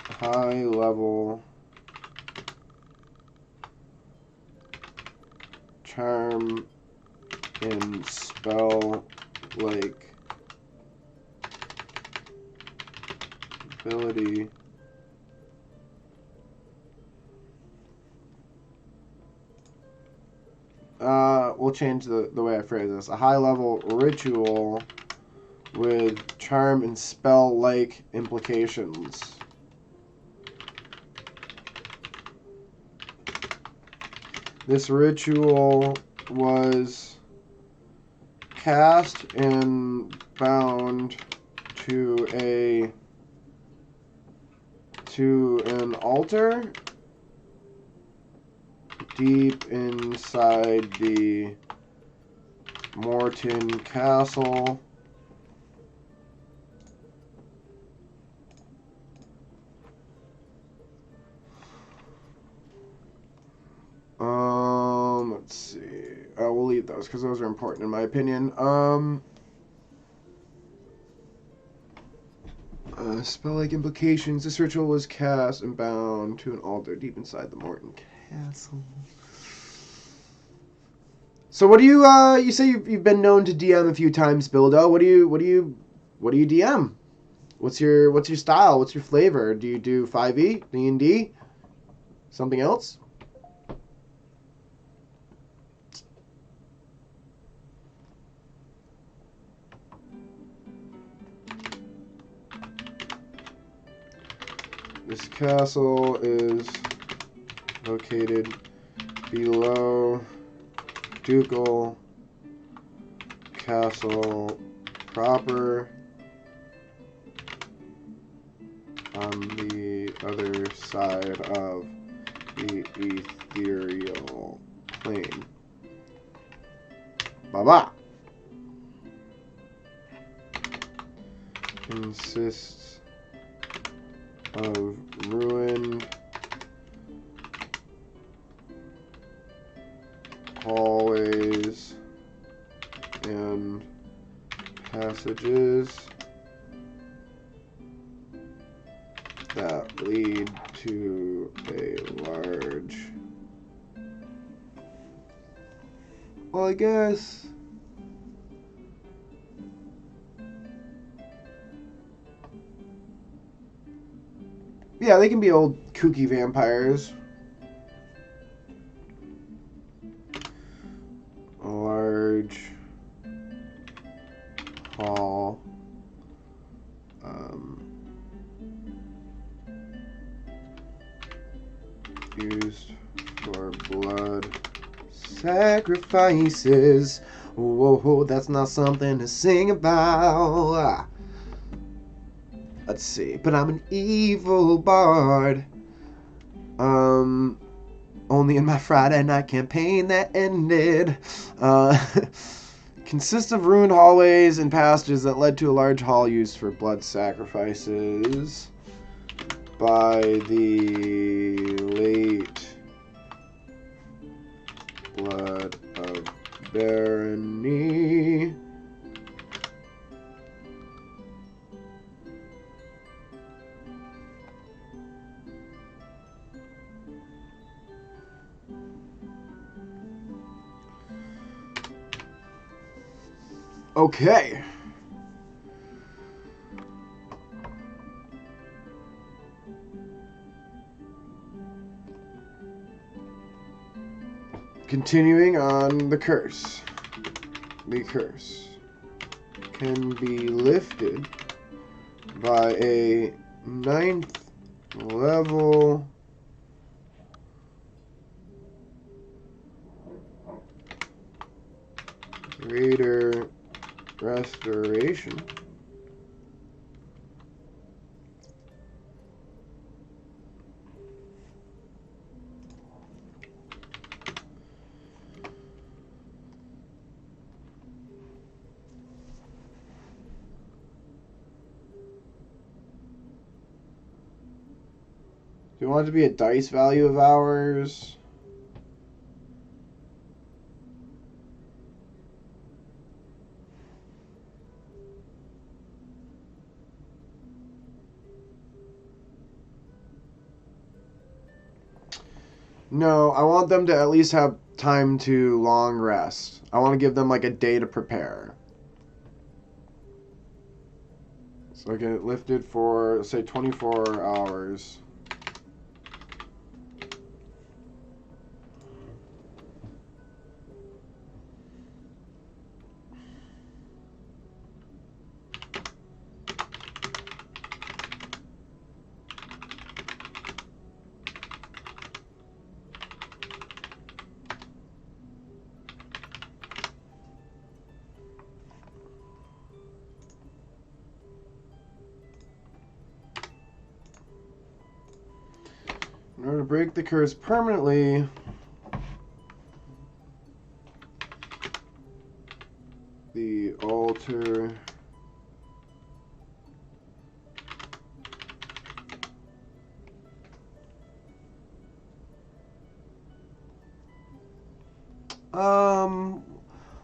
high level charm and spell like ability we'll change the way I phrase this. A high level ritual with charm and spell like implications. This ritual was cast and bound to an altar deep inside the Morton Castle. delete those because those are important in my opinion. Spell-like implications. This ritual was cast and bound to an altar deep inside the Morton Castle. So what do you you say you've been known to DM a few times, Bildo? What do you DM? What's your style? What's your flavor? Do you do 5e, D&D, something else? This castle is located below Ducal Castle proper on the other side of the ethereal plane. Baba consists of ruined hallways and passages that lead to a large, well, I guess yeah, they can be old kooky vampires. A large hall. Used for blood sacrifices. Whoa, that's not something to sing about. Let's see. But I'm an evil bard. Only in my Friday night campaign that ended. Consists of ruined hallways and passages that led to a large hall used for blood sacrifices by the late blood of barony. Okay. Continuing on the curse. The curse can be lifted by a 9th level greater restoration. Do you want it to be a dice value of ours? No, I want them to at least have time to long rest. I want to give them like a day to prepare. So I get it lifted for, say, 24 hours. In order to break the curse permanently, the altar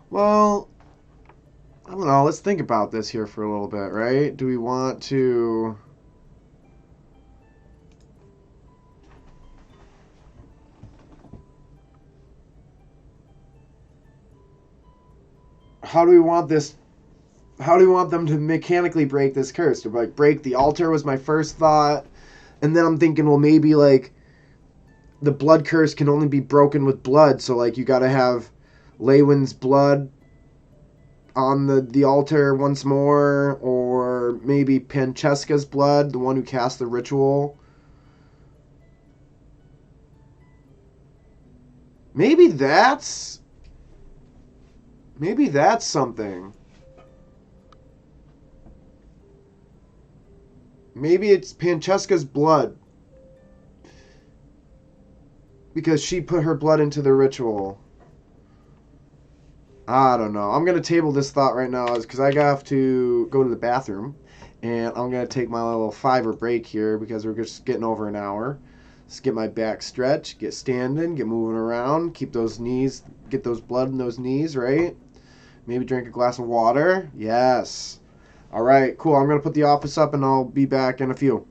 Well, I don't know. Let's think about this here for a little bit, right? Do we want to... How do we want this... How do we want them to mechanically break this curse? To, like, break the altar was my first thought. And then I'm thinking, well, maybe, like, the blood curse can only be broken with blood. So, like, you gotta have Leywin's blood on the altar once more, or maybe Pancheska's blood, the one who cast the ritual. Maybe that's something. Maybe it's Pancheska's blood because she put her blood into the ritual. I don't know. I'm gonna table this thought right now, is because I have to go to the bathroom, and I'm gonna take my little 5-hour break here because we're just getting over an hour. Just get my back stretched, get standing, get moving around, keep those knees, get those blood in those knees, right? Maybe drink a glass of water. Yes. All right, cool. I'm gonna put the office up, and I'll be back in a few.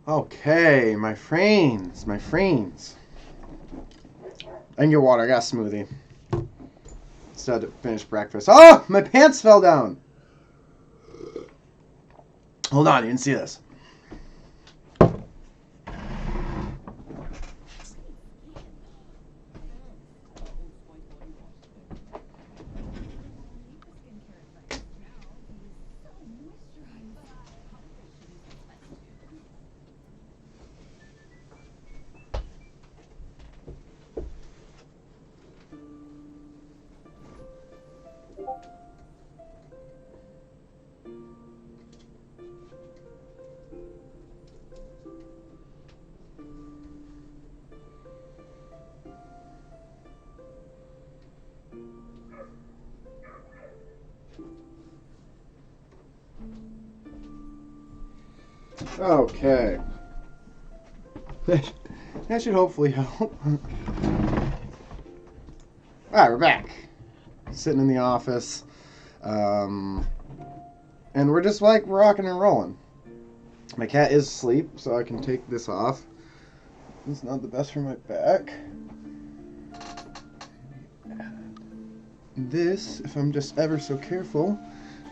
Okay, my friends, my friends. I can get water. I got a smoothie. Still had to finish breakfast. Oh, my pants fell down. Hold on, you didn't see this. Okay. That should hopefully help. Alright, we're back. Sitting in the office. And we're just like rocking and rolling. My cat is asleep, so I can take this off. It's not the best for my back. This, if I'm just ever so careful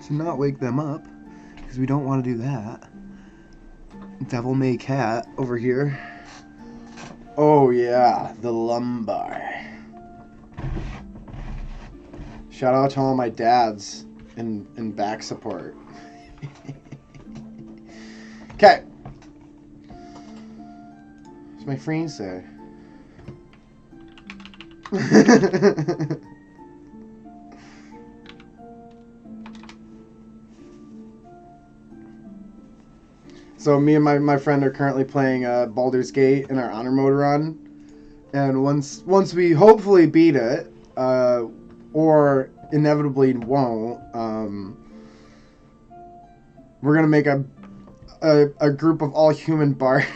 to not wake them up, because we don't want to do that. Devil May Cat over here. Oh yeah, the lumbar. Shout out to all my dads in back support. Okay. What's my friend say? So me and my friend are currently playing Baldur's Gate in our honor mode run, and once we hopefully beat it, or inevitably won't, we're gonna make a group of all human bards.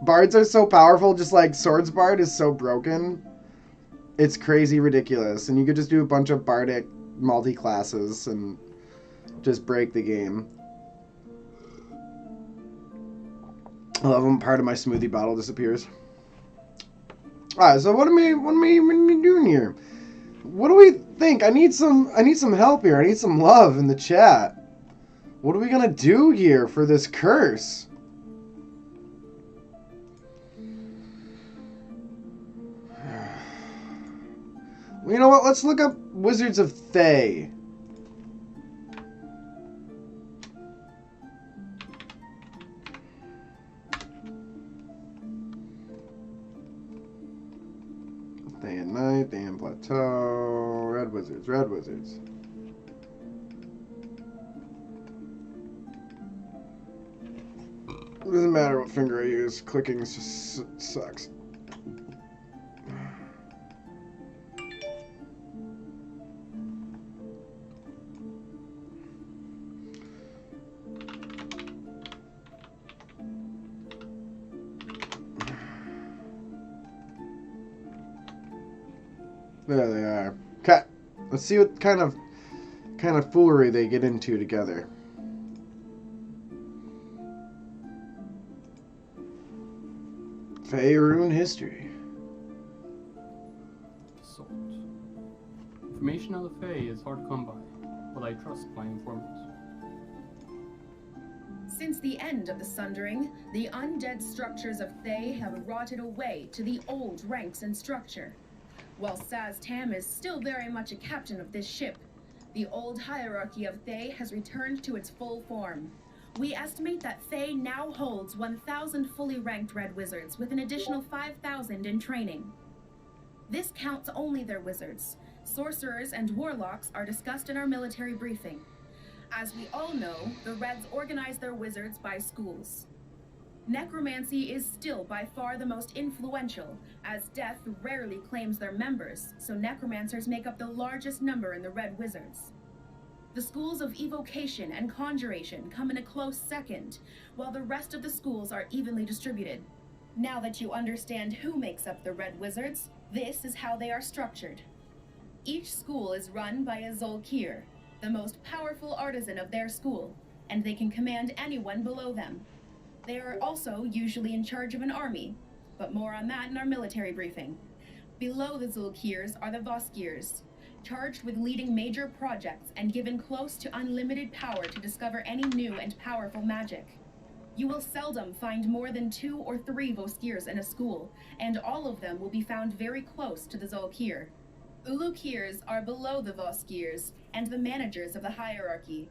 Bards are so powerful, just like Swords Bard is so broken. It's crazy ridiculous, and you could just do a bunch of bardic multi-classes and just break the game. I love when part of my smoothie bottle disappears. Alright, so what am I doing here? What do we think? I need some help here. I need some love in the chat. What are we gonna do here for this curse? You know what? Let's look up Wizards of Thay. Day and Night, Day and Plateau, Red Wizards, Red Wizards. It doesn't matter what finger I use, clicking just sucks. There they are. Okay, let's see what kind of foolery they get into together. Faerun history. Salt. Information on the Fae is hard to come by, but I trust my informants. Since the end of the Sundering, the undead structures of Thay have rotted away to the old ranks and structure. While Saz Tam is still very much a captain of this ship, the old hierarchy of Thay has returned to its full form. We estimate that Thay now holds 1,000 fully ranked Red Wizards with an additional 5,000 in training. This counts only their wizards. Sorcerers and warlocks are discussed in our military briefing. As we all know, the Reds organize their wizards by schools. Necromancy is still by far the most influential, as Death rarely claims their members, so necromancers make up the largest number in the Red Wizards. The schools of evocation and conjuration come in a close second, while the rest of the schools are evenly distributed. Now that you understand who makes up the Red Wizards, this is how they are structured. Each school is run by a Zolkir, the most powerful artisan of their school. and they can command anyone below them. They are also usually in charge of an army, but more on that in our military briefing. Below the Zulkirs are the Voskirs, charged with leading major projects and given close to unlimited power to discover any new and powerful magic. You will seldom find more than 2 or 3 Voskirs in a school, and all of them will be found very close to the Zulkir. Ulukirs are below the Voskirs and the managers of the hierarchy.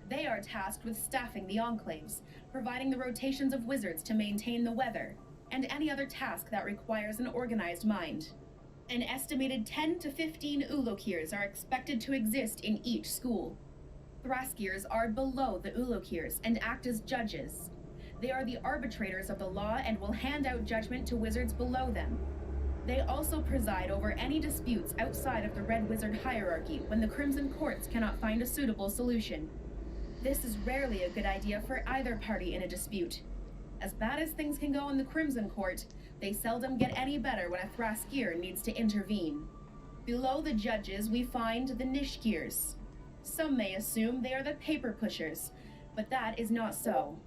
They are tasked with staffing the enclaves, providing the rotations of wizards to maintain the weather, and any other task that requires an organized mind. An estimated 10 to 15 Ulukirs are expected to exist in each school. Thraskirs are below the Ulukirs and act as judges. They are the arbitrators of the law and will hand out judgment to wizards below them. They also preside over any disputes outside of the Red Wizard hierarchy when the Crimson Courts cannot find a suitable solution. This is rarely a good idea for either party in a dispute. As bad as things can go in the Crimson Court, they seldom get any better when a Thraskir needs to intervene. Below the judges, we find the Nishkirs. Some may assume they are the paper pushers, but that is not so.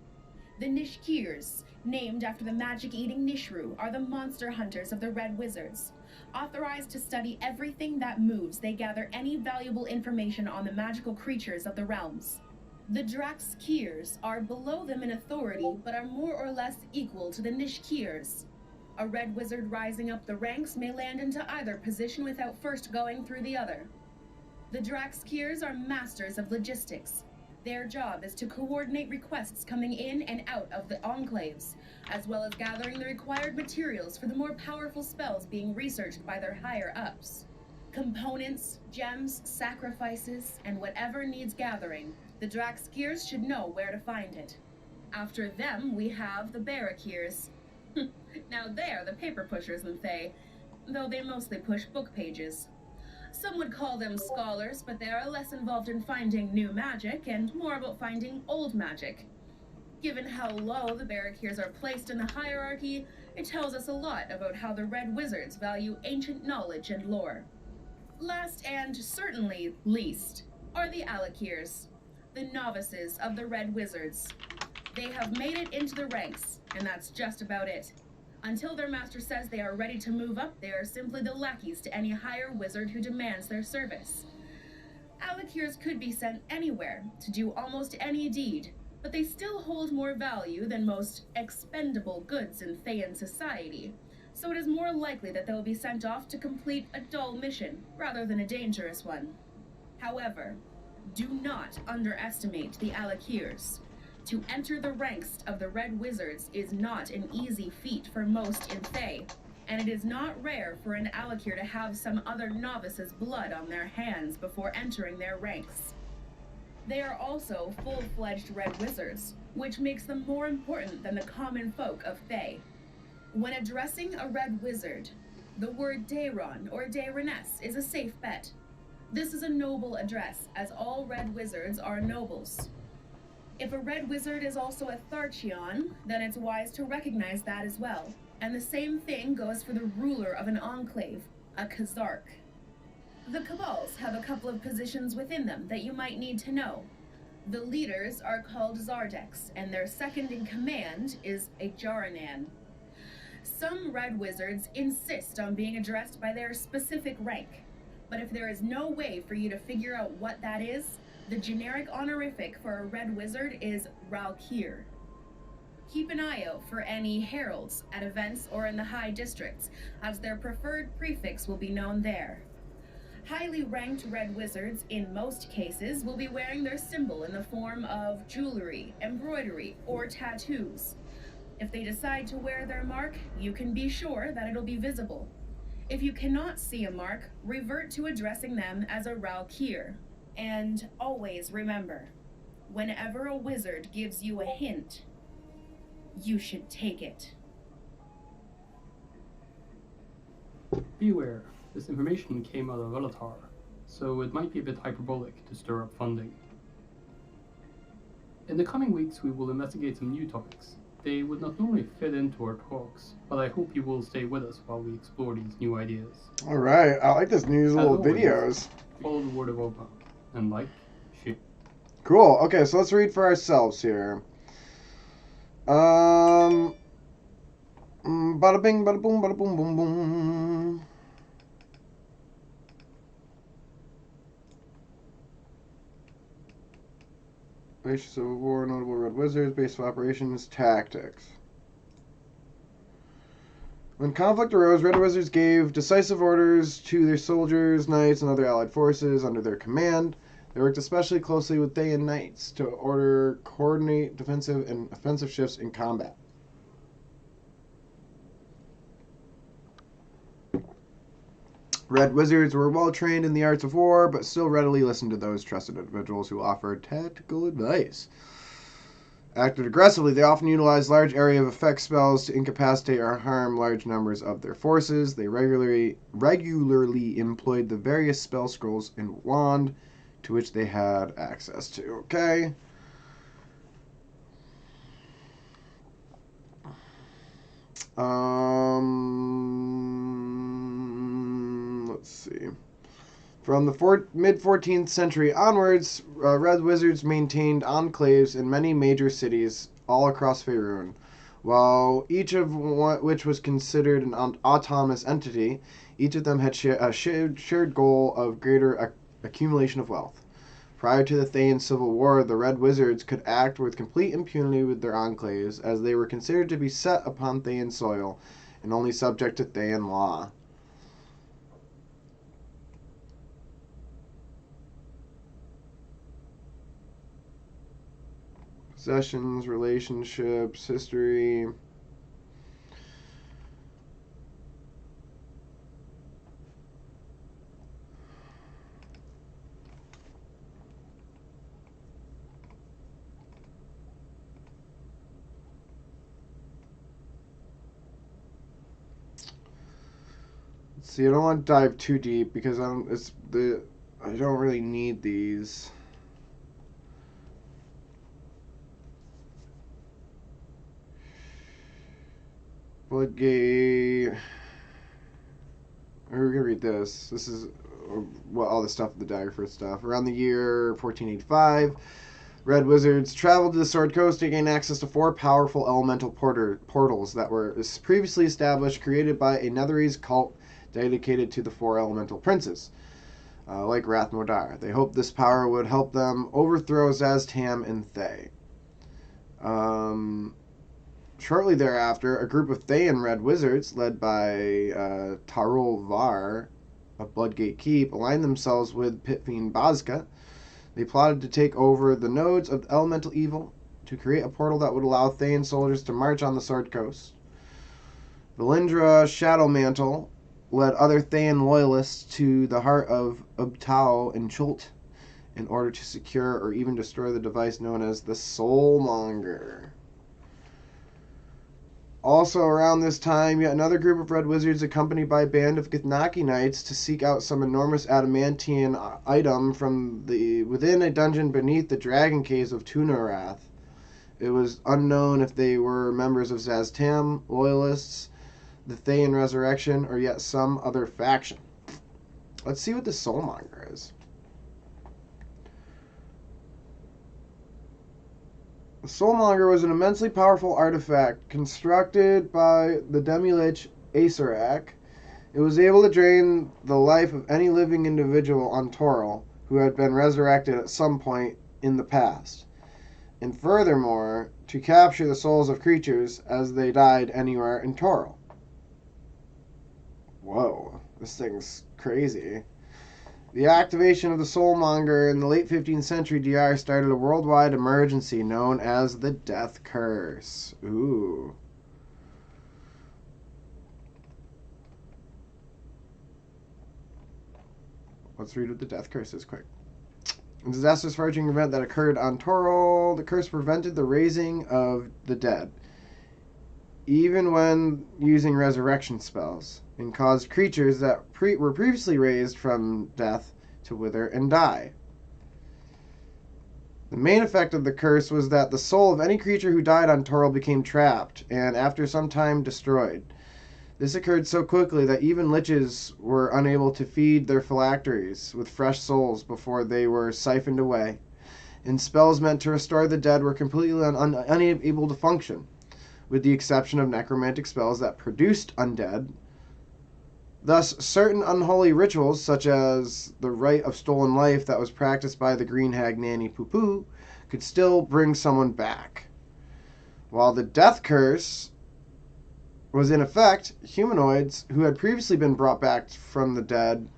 The Nishkirs, named after the magic-eating Nishru, are the monster hunters of the Red Wizards. Authorized to study everything that moves, they gather any valuable information on the magical creatures of the realms. The Draxkirs are below them in authority, but are more or less equal to the Nishkirs. A Red Wizard rising up the ranks may land into either position without first going through the other. The Draxkirs are masters of logistics. Their job is to coordinate requests coming in and out of the enclaves, as well as gathering the required materials for the more powerful spells being researched by their higher-ups. Components, gems, sacrifices, and whatever needs gathering, the Draxkirs should know where to find it. After them, we have the Barakirs. Now they're the paper pushers in Thay, though they mostly push book pages. Some would call them scholars, but they are less involved in finding new magic and more about finding old magic. Given how low the Barakirs are placed in the hierarchy, it tells us a lot about how the Red Wizards value ancient knowledge and lore. Last and certainly least are the Alakirs, the novices of the Red Wizards. They have made it into the ranks, and that's just about it. Until their master says they are ready to move up, they are simply the lackeys to any higher wizard who demands their service. Alakirs could be sent anywhere to do almost any deed, but they still hold more value than most expendable goods in Thayan society, so it is more likely that they will be sent off to complete a dull mission rather than a dangerous one. However, do not underestimate the Alakirs. To enter the ranks of the Red Wizards is not an easy feat for most in Thay, and it is not rare for an Alakir to have some other novice's blood on their hands before entering their ranks. They are also full-fledged Red Wizards, which makes them more important than the common folk of Thay. When addressing a Red Wizard, the word Dayron or Dayroness is a safe bet. This is a noble address, as all Red Wizards are nobles. If a Red Wizard is also a Tharchion, then it's wise to recognize that as well. And the same thing goes for the ruler of an enclave, a Kazark. The Cabals have a couple of positions within them that you might need to know. The leaders are called Zardeks, and their second in command is a Jaranan. Some Red Wizards insist on being addressed by their specific rank, but if there is no way for you to figure out what that is, the generic honorific for a Red Wizard is Ralkir. Keep an eye out for any heralds at events or in the high districts, as their preferred prefix will be known there. Highly ranked Red Wizards, in most cases, will be wearing their symbol in the form of jewelry, embroidery, or tattoos. If they decide to wear their mark, you can be sure that it'll be visible. If you cannot see a mark, revert to addressing them as a Ralkir. And always remember, whenever a wizard gives you a hint, you should take it. Beware, this information came out of Velatar, so it might be a bit hyperbolic to stir up funding. In the coming weeks we will investigate some new topics. They would not normally fit into our talks, but I hope you will stay with us while we explore these new ideas. Alright, I like this new little always, videos. Follow the word of Opa, and like, share. Cool. Okay, so let's read for ourselves here. Bada bing, bada boom, bada boom, boom, boom. Basis of war, notable red wizards, base of operations, tactics. When conflict arose, red wizards gave decisive orders to their soldiers, knights, and other allied forces under their command. They worked especially closely with Thayan knights to coordinate defensive and offensive shifts in combat. Red wizards were well trained in the arts of war, but still readily listened to those trusted individuals who offered tactical advice. Acted aggressively, they often utilized large area of effect spells to incapacitate or harm large numbers of their forces. They regularly employed the various spell scrolls and wand to which they had access to. Okay. Let's see. From the mid-14th century onwards, Red Wizards maintained enclaves in many major cities all across Faerun. While each of which was considered an autonomous entity, each of them had a shared goal of greater accumulation of wealth. Prior to the Thayan Civil War, the Red Wizards could act with complete impunity with their enclaves, as they were considered to be set upon Thayan soil and only subject to Thayan law. Possessions, relationships, history. Let's see, I don't want to dive too deep because I don't really need these. Bloodgate. We're gonna read this. This is all the stuff, the Daggerford stuff. Around the year 1485, Red Wizards traveled to the Sword Coast to gain access to 4 powerful elemental portals that were previously established, created by a Netherese cult dedicated to the 4 elemental princes, like Rathmodar. They hoped this power would help them overthrow Zaz-Tam and Thay. Shortly thereafter, a group of Thayan Red Wizards, led by Tarul Var of Bloodgate Keep, aligned themselves with Pitfiend Bazka. They plotted to take over the nodes of elemental evil to create a portal that would allow Thayan soldiers to march on the Sword Coast. Valindra Shadowmantle led other Thayan loyalists to the heart of Ubtao and Chult in order to secure or even destroy the device known as the Soulmonger. Also around this time, yet another group of Red Wizards, accompanied by a band of Githyanki Knights, to seek out some enormous adamantine item from within a dungeon beneath the dragon caves of Tunarath. It was unknown if they were members of Zaz-Tam, loyalists, the Thayan Resurrection, or yet some other faction. Let's see what the Soulmonger is. The Soulmonger was an immensely powerful artifact constructed by the Demi-Lich Acerak. It was able to drain the life of any living individual on Toril who had been resurrected at some point in the past, and furthermore, to capture the souls of creatures as they died anywhere in Toril. Whoa, this thing's crazy. The activation of the Soulmonger in the late 15th century DR started a worldwide emergency known as the Death Curse. Ooh. Let's read what the Death Curse is quick. A disastrous foraging event that occurred on Toril. The curse prevented the raising of the dead, even when using resurrection spells, and caused creatures that were previously raised from death to wither and die. The main effect of the curse was that the soul of any creature who died on Toril became trapped, and after some time destroyed. This occurred so quickly that even liches were unable to feed their phylacteries with fresh souls before they were siphoned away. and spells meant to restore the dead were completely unable to function, with the exception of necromantic spells that produced undead. Thus, certain unholy rituals, such as the rite of stolen life that was practiced by the green hag Nanny Poo Poo, could still bring someone back. While the death curse was in effect, humanoids who had previously been brought back from the dead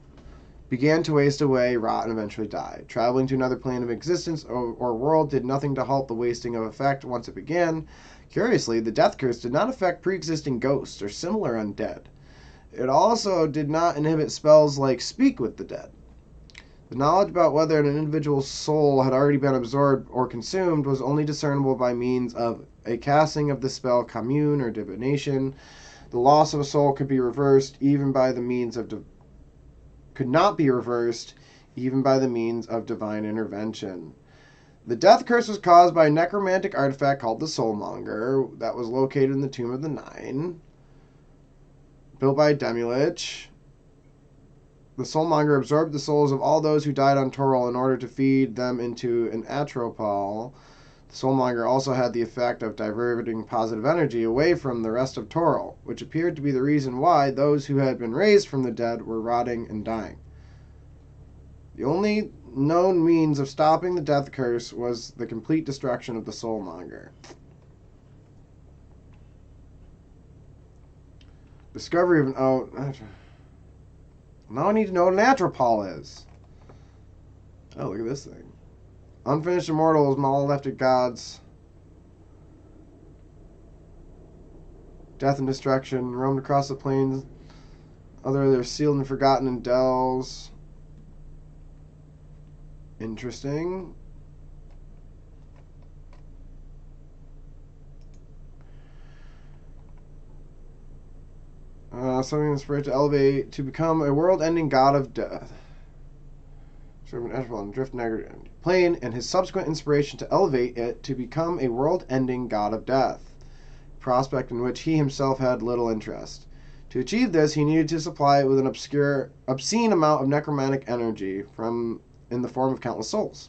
began to waste away, rot, and eventually die. Traveling to another plane of existence or world did nothing to halt the wasting of effect once it began. Curiously, the death curse did not affect pre-existing ghosts or similar undead. It also did not inhibit spells like Speak with the Dead. The knowledge about whether an individual's soul had already been absorbed or consumed was only discernible by means of a casting of the spell Commune or Divination. The loss of a soul could be reversed even by the means of could not be reversed even by the means of divine intervention. The death curse was caused by a necromantic artifact called the Soulmonger that was located in the Tomb of the Nine, built by a Demilich. The Soulmonger absorbed the souls of all those who died on Toril in order to feed them into an atropal. The Soulmonger also had the effect of diverting positive energy away from the rest of Toril, which appeared to be the reason why those who had been raised from the dead were rotting and dying. The only known means of stopping the death curse was the complete destruction of the Soulmonger. Discovery of an... now I need to know what an atropal is. Oh, look at this thing. Unfinished immortals, maledicted gods. Death and destruction. Roamed across the plains. They're sealed and forgotten in dells. Interesting. Something inspired to elevate to become a world-ending god of death. Serve an Eshbal and drift negative plane, and his subsequent inspiration to elevate it to become a world-ending god of death, prospect in which he himself had little interest. To achieve this, he needed to supply it with an obscene amount of necromantic energy in the form of countless souls.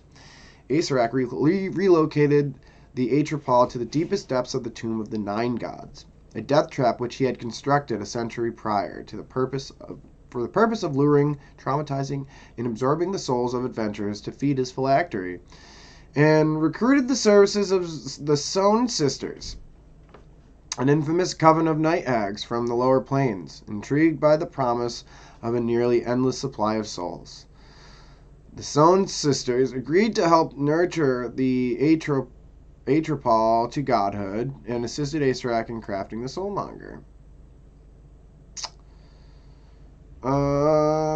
Asarak relocated the Atropal to the deepest depths of the Tomb of the Nine Gods, a death trap which he had constructed a century prior for the purpose of luring, traumatizing, and absorbing the souls of adventurers to feed his phylactery, and recruited the services of the Sown Sisters, an infamous coven of night hags from the lower plains, intrigued by the promise of a nearly endless supply of souls. The Sown Sisters agreed to help nurture the Atropal to godhood and assisted Asarak in crafting the Soulmonger.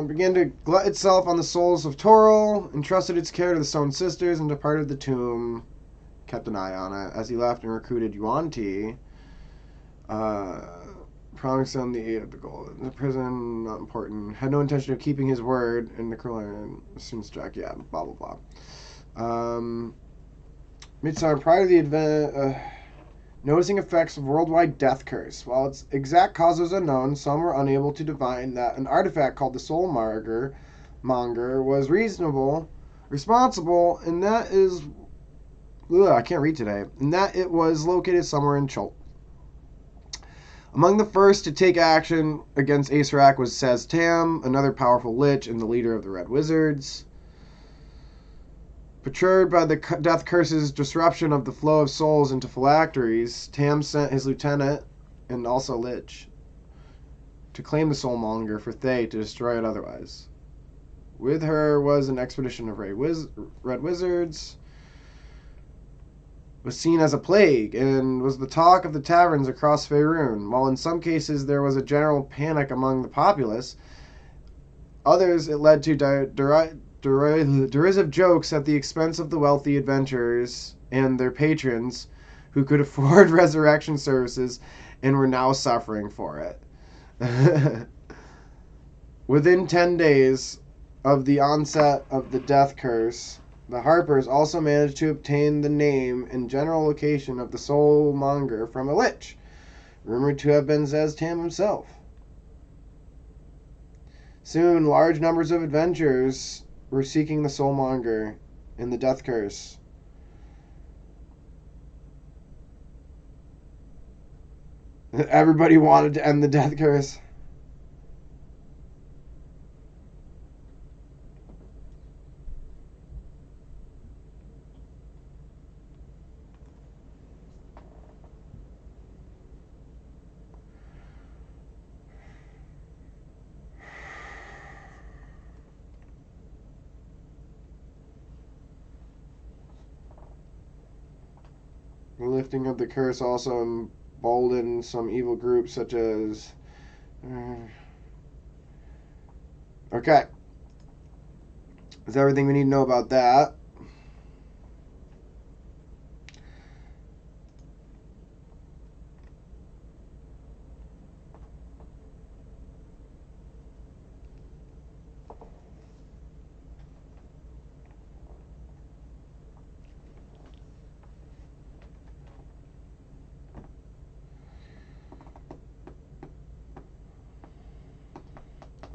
Began to glut itself on the souls of Toril, entrusted its care to the Sown Sisters, and departed the tomb. Kept an eye on it as he left and recruited Yuan Ti, promising him the aid of the gold. In the prison, not important. Had no intention of keeping his word, and the cruel soon struck. Yeah, blah blah blah. Midsummer, prior to the event, noticing effects of worldwide death curse. While its exact cause was unknown, some were unable to divine that an artifact called the Soulmonger was responsible, and that is... I can't read today. And that it was located somewhere in Chult. Among the first to take action against Asarak was Saz Tam, another powerful lich and the leader of the Red Wizards. Perturbed by the death curse's disruption of the flow of souls into phylacteries, Tam sent his lieutenant, and also lich, to claim the Soulmonger for Thay to destroy it otherwise. With her was an expedition of Red Wizards, was seen as a plague, and was the talk of the taverns across Faerun. While in some cases there was a general panic among the populace, others it led to derisive jokes at the expense of the wealthy adventurers and their patrons who could afford resurrection services and were now suffering for it. Within 10 days of the onset of the death curse, the Harpers also managed to obtain the name and general location of the Soulmonger from a lich, rumored to have been Saz Tam himself. Soon, large numbers of adventurers were seeking the Soulmonger and the death curse Everybody wanted to end the death curse. The lifting of the curse also emboldened some evil groups such as... Okay. That's everything we need to know about that.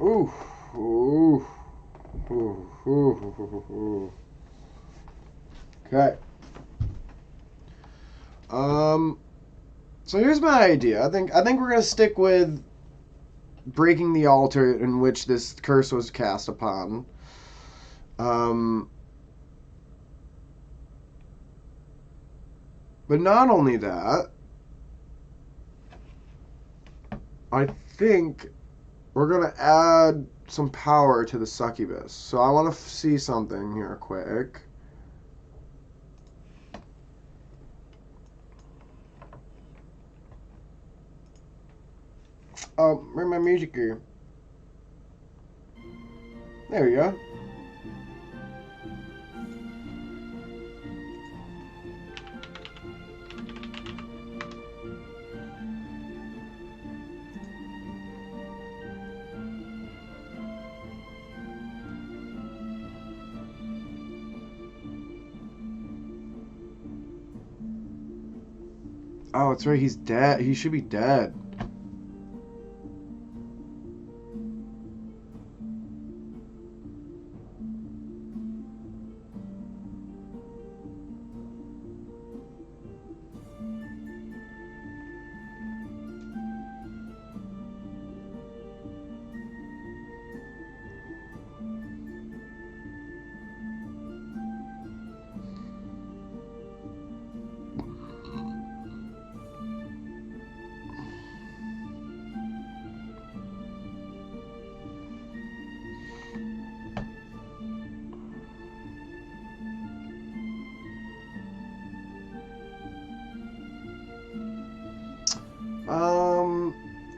Ooh. Ooh. Ooh. Ooh. Okay. So here's my idea. I think we're gonna stick with breaking the altar in which this curse was cast upon. But not only that, I think we're gonna add some power to the succubus. So I want to see something here quick. Oh, where's my music gear? There we go. Oh, it's right. He's dead. He should be dead.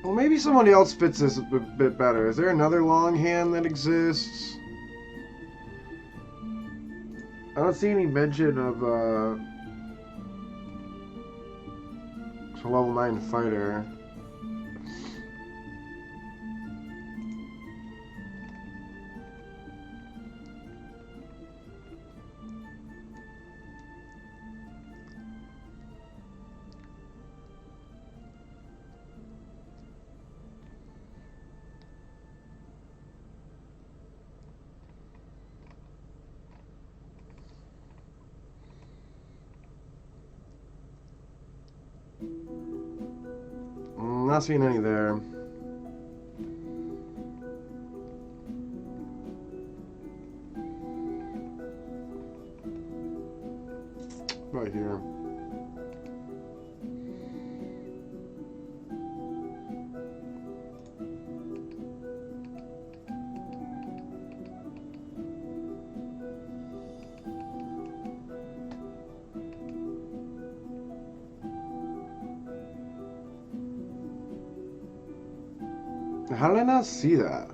Well, maybe somebody else fits this a bit better. Is there another long hand that exists? I don't see any mention of a level 9 fighter. Not seeing any there. Right here. How did I not see that?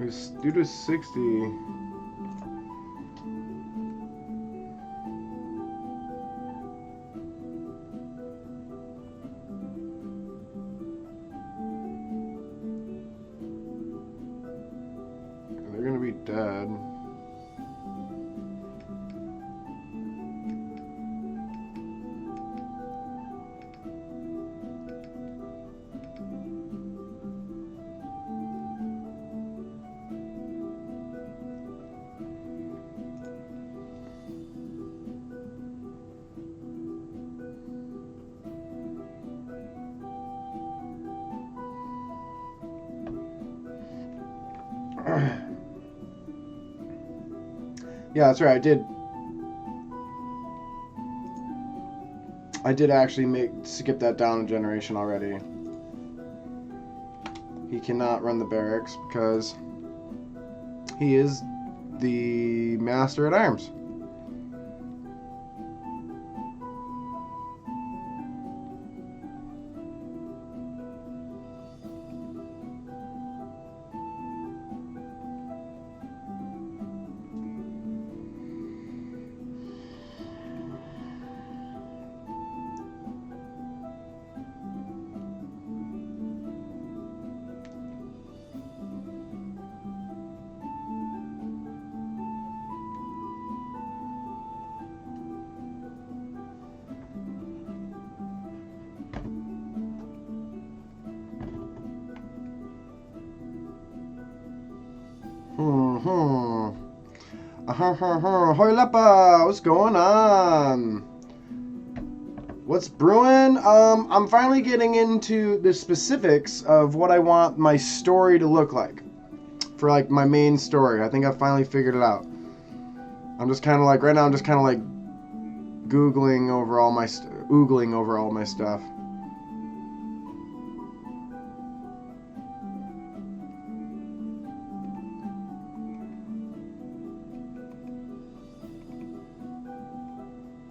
It's due to 60. They're gonna be dead. Yeah, that's right. I did actually skip that down a generation already. He cannot run the barracks because he is the master at arms. Hoi Lepa, what's going on? What's brewing? I'm finally getting into the specifics of what I want my story to look like. For like my main story. I think I finally figured it out. I'm just kind of like, right now I'm just kind of like oogling over all my stuff.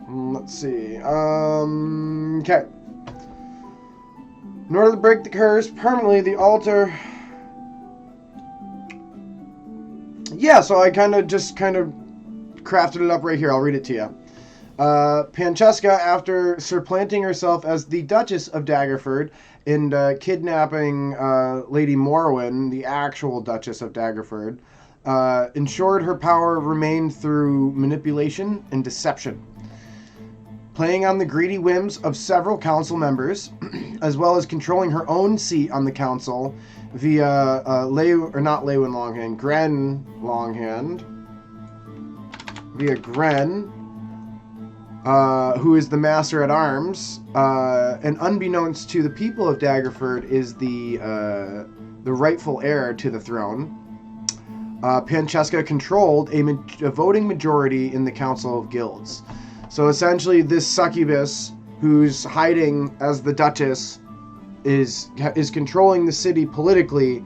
Let's see. Okay. In order to break the curse permanently, the altar. Yeah, so I kind of crafted it up right here. I'll read it to you. Francesca, after supplanting herself as the Duchess of Daggerford and kidnapping Lady Morwen, the actual Duchess of Daggerford, ensured her power remained through manipulation and deception. Playing on the greedy whims of several council members, as well as controlling her own seat on the council via Gren Longhand, via Gren, who is the master at arms, and unbeknownst to the people of Daggerford, is the rightful heir to the throne. Francesca controlled a voting majority in the Council of Guilds. So essentially, this succubus, who's hiding as the Duchess, is controlling the city politically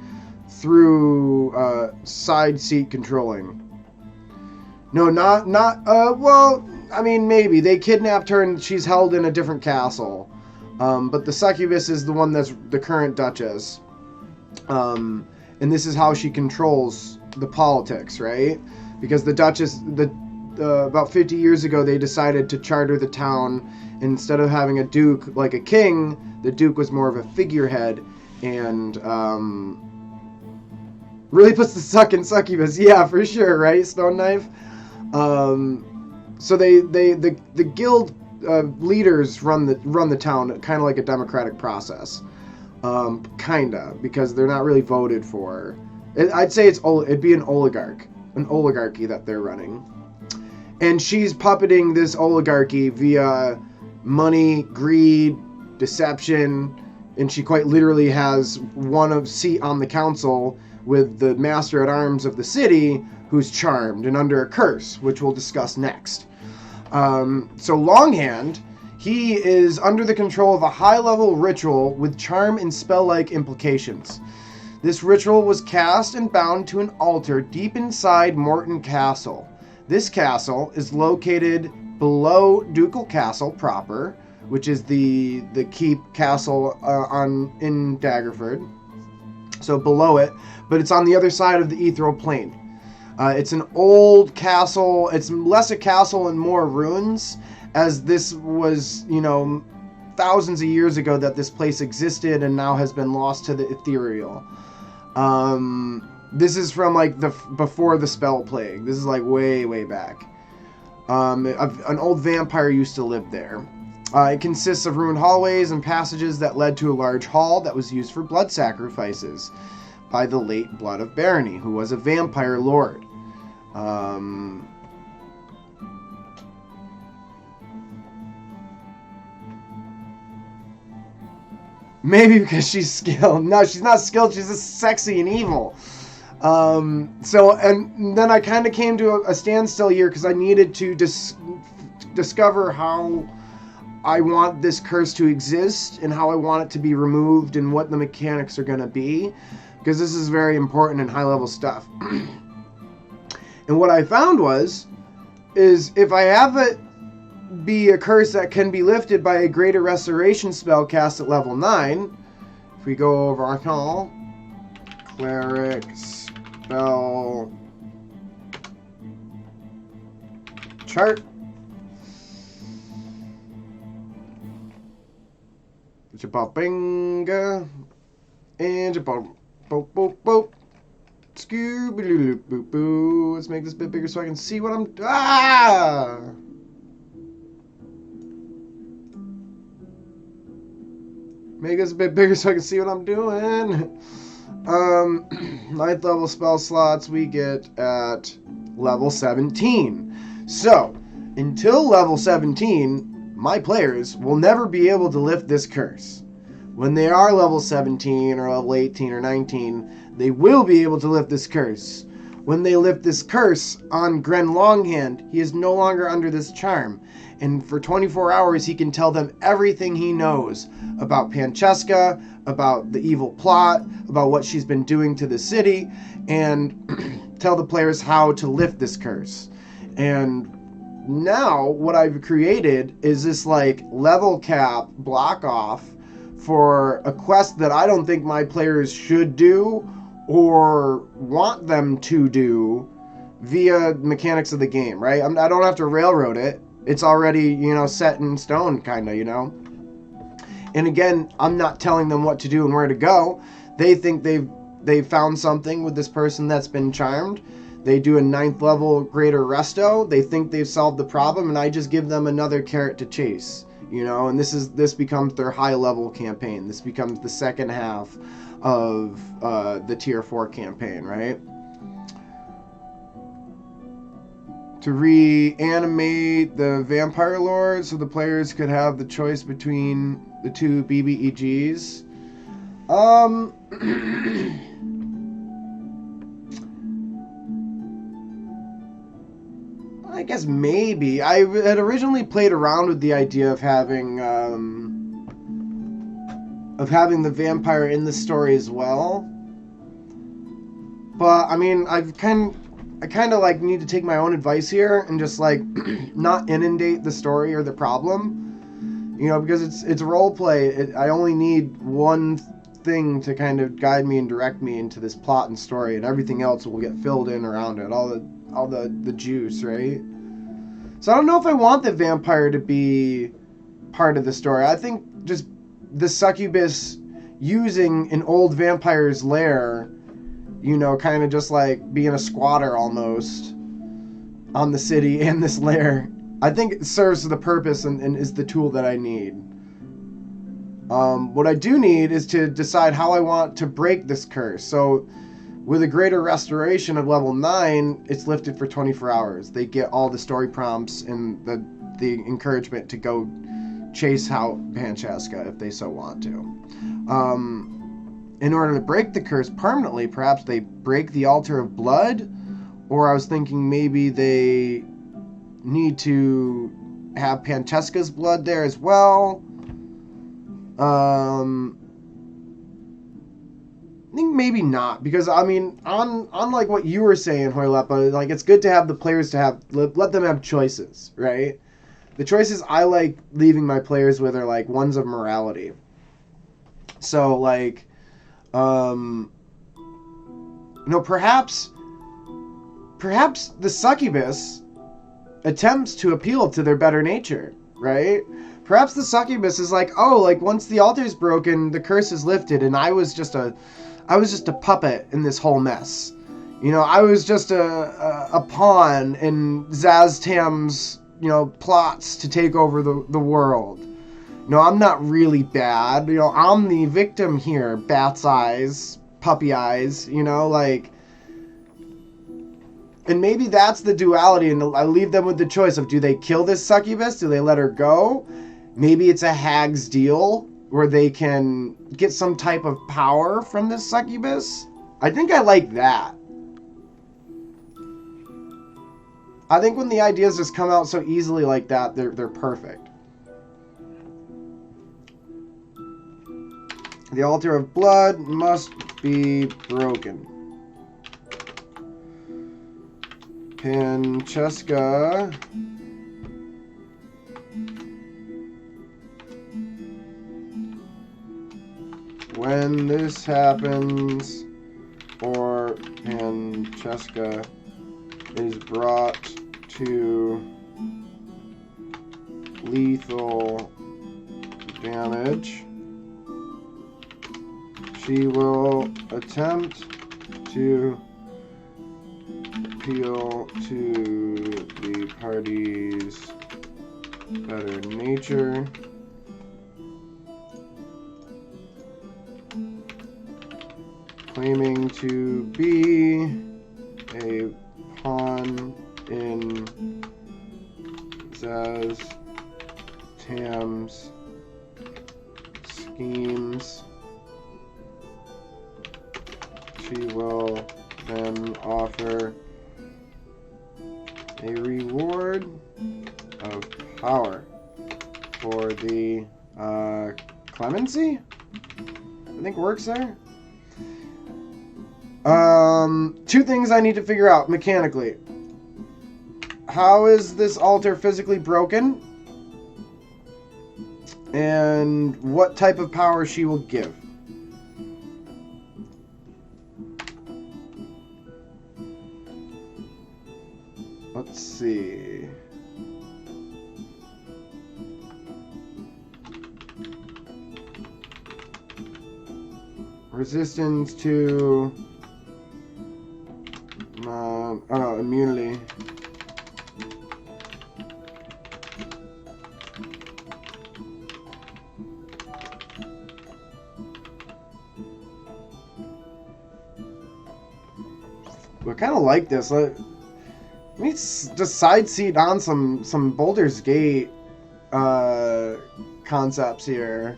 through side seat controlling. No, well, I mean, maybe. They kidnapped her and she's held in a different castle. But the succubus is the one that's the current Duchess. And this is how she controls the politics, right? Because the Duchess, about 50 years ago, they decided to charter the town. Instead of having a duke like a king, the duke was more of a figurehead, and really puts the suck in succubus. Yeah, for sure, right? Stone Knife. So the guild leaders run the town kind of like a democratic process, kinda, because they're not really voted for. I'd say it'd be an oligarchy that they're running. And she's puppeting this oligarchy via money, greed, deception, and she quite literally has one seat on the council with the master at arms of the city, who's charmed and under a curse, which we'll discuss next. So Longhand, he is under the control of a high-level ritual with charm and spell-like implications. This ritual was cast and bound to an altar deep inside Morton Castle. This castle is located below Ducal Castle proper, which is the keep castle in Daggerford. So below it, but it's on the other side of the ethereal plane. It's an old castle. It's less a castle and more ruins, as this was, thousands of years ago that this place existed and now has been lost to the ethereal. This is from before the spell plague. This is way, way back. An old vampire used to live there. It consists of ruined hallways and passages that led to a large hall that was used for blood sacrifices by the late Blood of Barony, who was a vampire lord. Maybe because she's skilled. No, she's not skilled. She's just sexy and evil. And then I kind of came to a standstill here because I needed to discover how I want this curse to exist and how I want it to be removed and what the mechanics are going to be, because this is very important and high level stuff. And what I found is if I have it be a curse that can be lifted by a greater restoration spell cast at level 9, if we go over Arcana, Cleric, Spell, Chart, Jababinga, and Jabab, boop, boop, boop, Scooby-Doo, boop, boo. Let's make this a bit bigger so I can see what I'm, Make this a bit bigger so I can see what I'm doing. 9th level spell slots we get at level 17. So, until level 17, my players will never be able to lift this curse. When they are level 17 or level 18 or 19, they will be able to lift this curse. When they lift this curse on Gren Longhand, he is no longer under this charm. And for 24 hours, he can tell them everything he knows about Pancheska, about the evil plot, about what she's been doing to the city, and tell the players how to lift this curse. And now what I've created is this like level cap block off for a quest that I don't think my players should do or want them to do via mechanics of the game, right? I don't have to railroad it. It's already, set in stone, kind of, And again, I'm not telling them what to do and where to go. They think they've found something with this person that's been charmed. They do a 9th level greater resto. They think they've solved the problem, and I just give them another carrot to chase, And this becomes their high level campaign. This becomes the second half of the tier 4 campaign, right? To reanimate the Vampire Lord so the players could have the choice between the two BBEGs. I guess maybe. I had originally played around with the idea of having the vampire in the story as well. But I mean, I kind of like need to take my own advice here and just like not inundate the story or the problem, because it's role play. I only need one thing to kind of guide me and direct me into this plot and story, and everything else will get filled in around it. All the juice, right? So I don't know if I want the vampire to be part of the story. I think just the succubus using an old vampire's lair, kind of just like being a squatter almost on the city and this lair. I think it serves the purpose and is the tool that I need. What I do need is to decide how I want to break this curse. So with a greater restoration of level 9, it's lifted for 24 hours. They get all the story prompts and the encouragement to go chase out Pancheska if they so want to. In order to break the curse permanently, perhaps they break the altar of blood, or I was thinking maybe they need to have Pancheska's blood there as well. I think maybe not, because I mean, on like what you were saying, Hoylepa, like it's good to have the players let them have choices, right? The choices I like leaving my players with are like ones of morality. So like, perhaps the succubus attempts to appeal to their better nature, right? Perhaps the succubus is like, oh, like once the altar's broken, the curse is lifted, and I was just a puppet in this whole mess. I was just a pawn in Zaztam's, plots to take over the world. I'm not really bad. I'm the victim here. Bat's eyes, puppy eyes, like... And maybe that's the duality, and I leave them with the choice of, do they kill this succubus? Do they let her go? Maybe it's a hag's deal where they can get some type of power from this succubus. I think I like that. I think when the ideas just come out so easily like that, they're perfect. The altar of blood must be broken. Pancheska. When this happens, or Pancheska is brought to lethal damage, she will attempt to appeal to the party's better nature. Claiming to be a pawn in Zaz Tam's schemes. She will then offer a reward of power for the clemency. I think works there. Two things I need to figure out mechanically. How is this altar physically broken? And what type of power she will give. Let's see. Resistance to immunity. I kind of like this. Let me just side seat on some Baldur's Gate concepts here.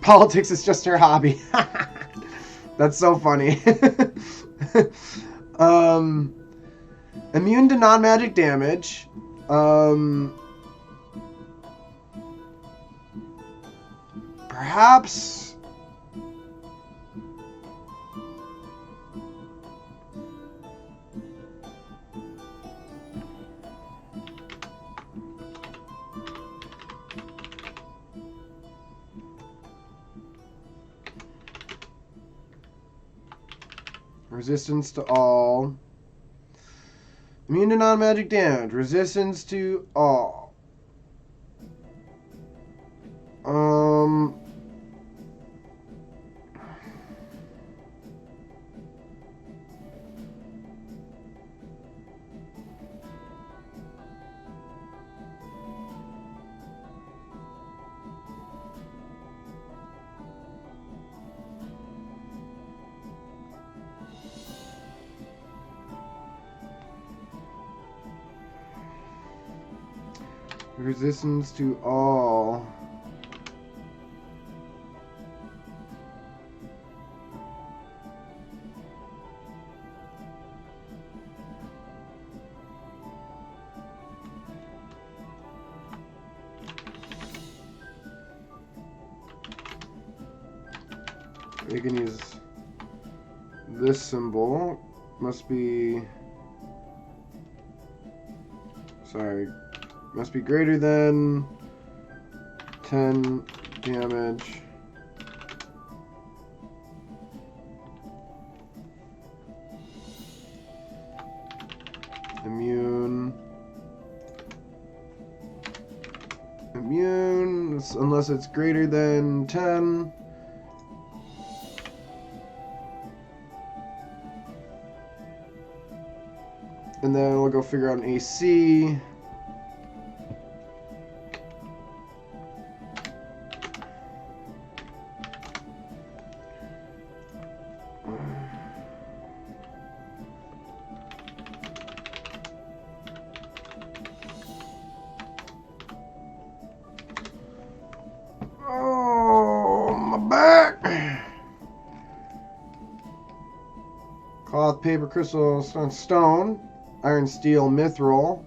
Politics is just her hobby. That's so funny. Immune to non-magic damage. Perhaps resistance to all. Immune to non-magic damage. Resistance to all. Resistance to all. You can use this symbol. Must be greater than 10 damage. Immune, unless it's greater than 10. And then we'll go figure out an AC. Oh, my back. paper, crystal, stone, iron, steel, mithril.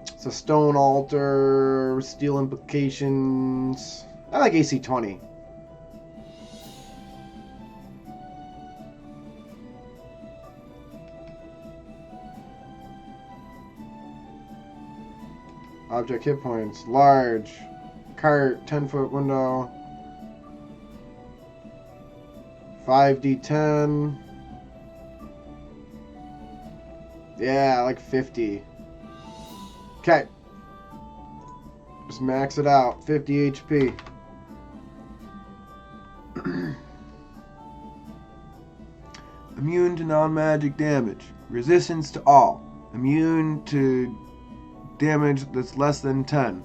It's a stone altar, steel implications. I like AC 20. Object hit points, large. Cart, 10-foot window. 5d10. Yeah, like 50. Okay. Just max it out. 50 HP. Immune to non-magic damage. Resistance to all. Immune to damage that's less than 10.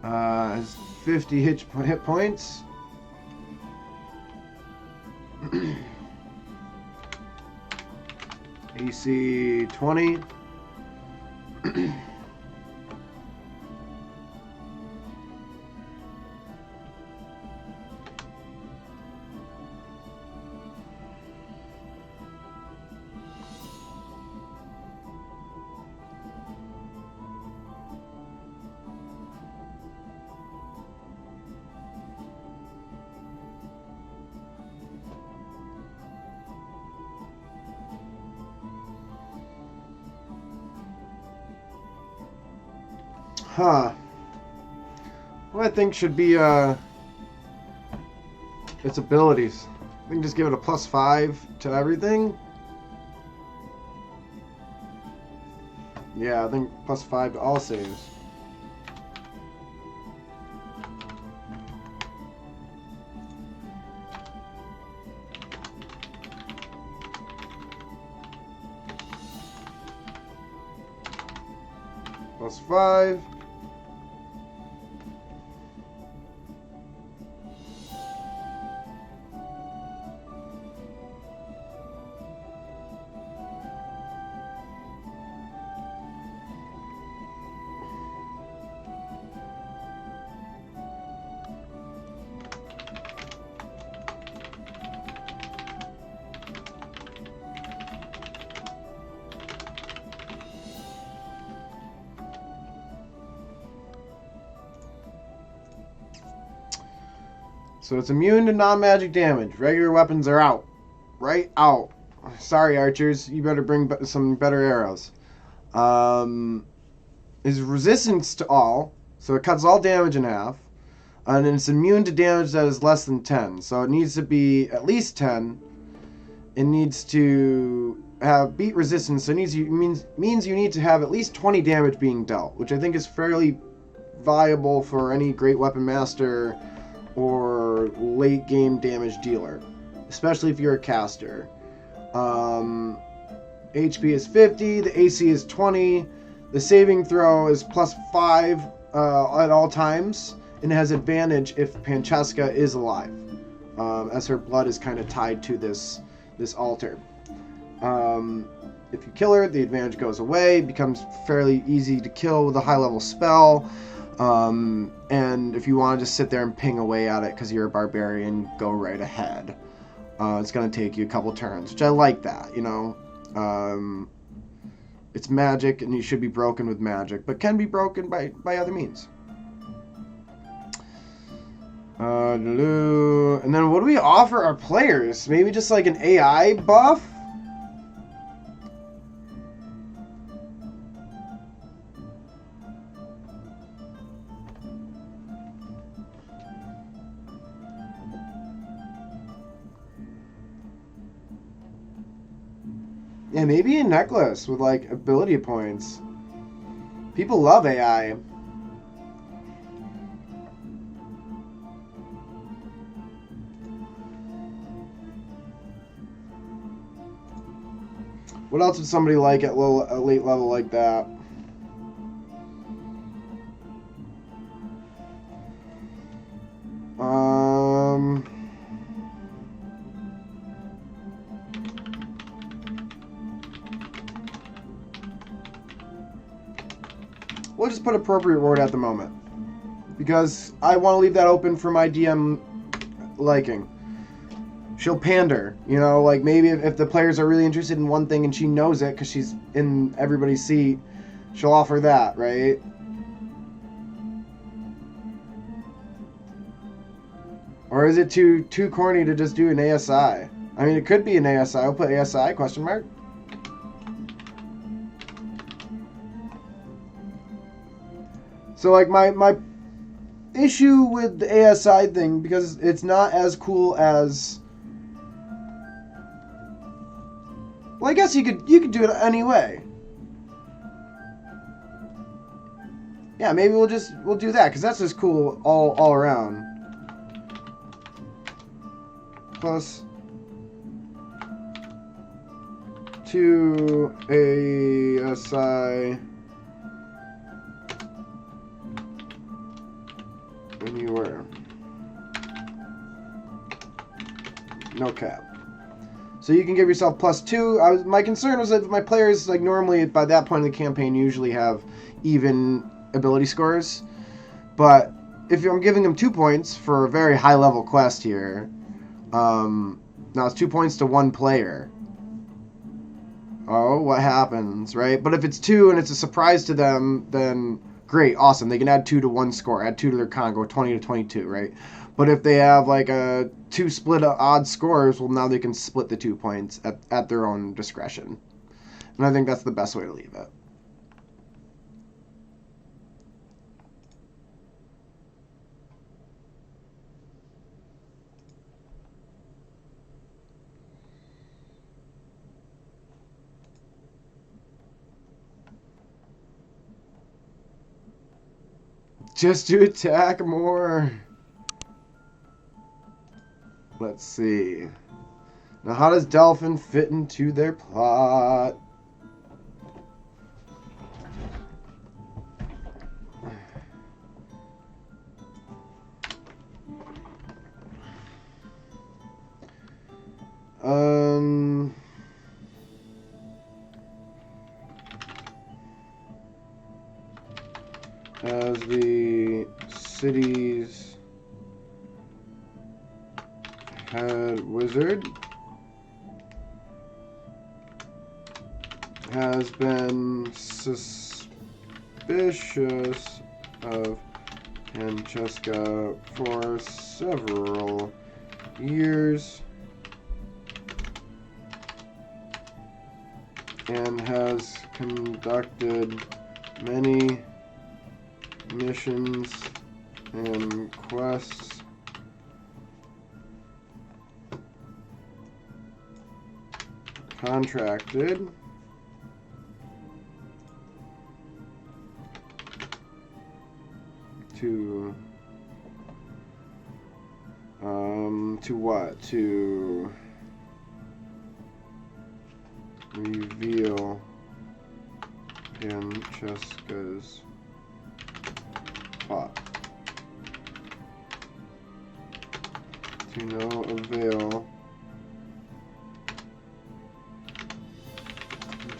Has 50 hit points. AC 20. Huh. What I think should be its abilities. I think just give it a +5 to everything. Yeah, I think +5 to all saves. +5. So it's immune to non-magic damage. Regular weapons are out. Right out. Sorry, archers. You better bring some better arrows. Is resistance to all. So it cuts all damage in half. And it's immune to damage that is less than 10. So it needs to be at least 10. It needs to have beat resistance. So it means you need to have at least 20 damage being dealt. Which I think is fairly viable for any great weapon master or late game damage dealer, especially if you're a caster. HP is 50, the AC is 20, the saving throw is +5 at all times, and has advantage if Pancheska is alive, as her blood is kind of tied to this altar. If you kill her, the advantage goes away, becomes fairly easy to kill with a high level spell. And if you want to just sit there and ping away at it because you're a barbarian, go right ahead. It's going to take you a couple turns, which I like that, you know. It's magic, and you should be broken with magic, but can be broken by other means. And then what do we offer our players? Maybe just like an AI buff? Yeah, maybe a necklace with, like, ability points. People love AI. What else would somebody like at a late level like that? We'll just put appropriate word at the moment. because I want to leave that open for my DM liking. She'll pander, you know, like maybe if the players are really interested in one thing and she knows it because she's in everybody's seat, she'll offer that, right? Or is it too corny to just do an ASI? I mean, it could be an ASI. I'll put ASI, question mark. So, like, my issue with the ASI thing, because it's not as cool as... Well, I guess you could do it anyway. Yeah, maybe we'll do that, because that's just cool all around. Plus 2 ASI anywhere. No cap. So you can give yourself +2. My concern was that my players, like, normally by that point in the campaign usually have even ability scores. But if I'm giving them 2 points for a very high level quest here, now it's 2 points to one player. Oh, what happens, right? But if it's 2 and it's a surprise to them, then great, awesome. They can add 2 to one score, add 2 to their con, go 20 to 22, right? But if they have like a 2 split odd scores, well, now they can split the 2 points at their own discretion. And I think that's the best way to leave it. Just to attack more. Let's see. Now, how does Dolphin fit into their plot? As the city's head wizard has been suspicious of Francesca for several years and has conducted many missions and quests contracted to what? To reveal Francesca's plot. To no avail,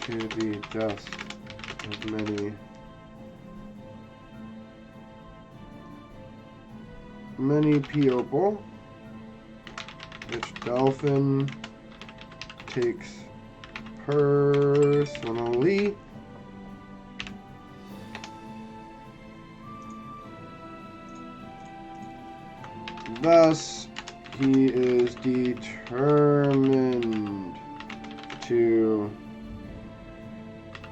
to the dust of many people, which Dolphin takes personally. Thus, he is determined to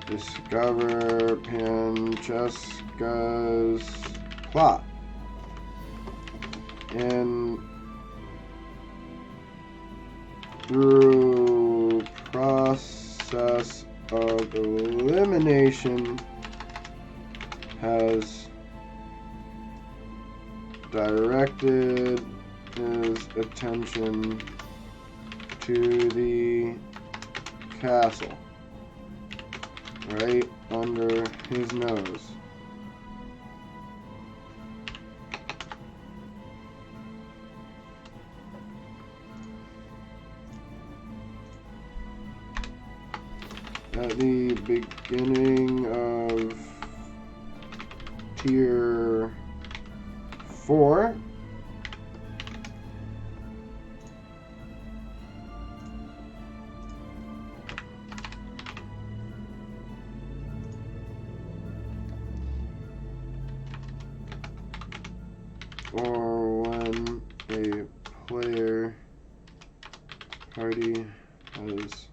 discover Francesca's plot and through process of elimination has directed his attention to the castle right under his nose. At the beginning of tier 4. Or when a player party has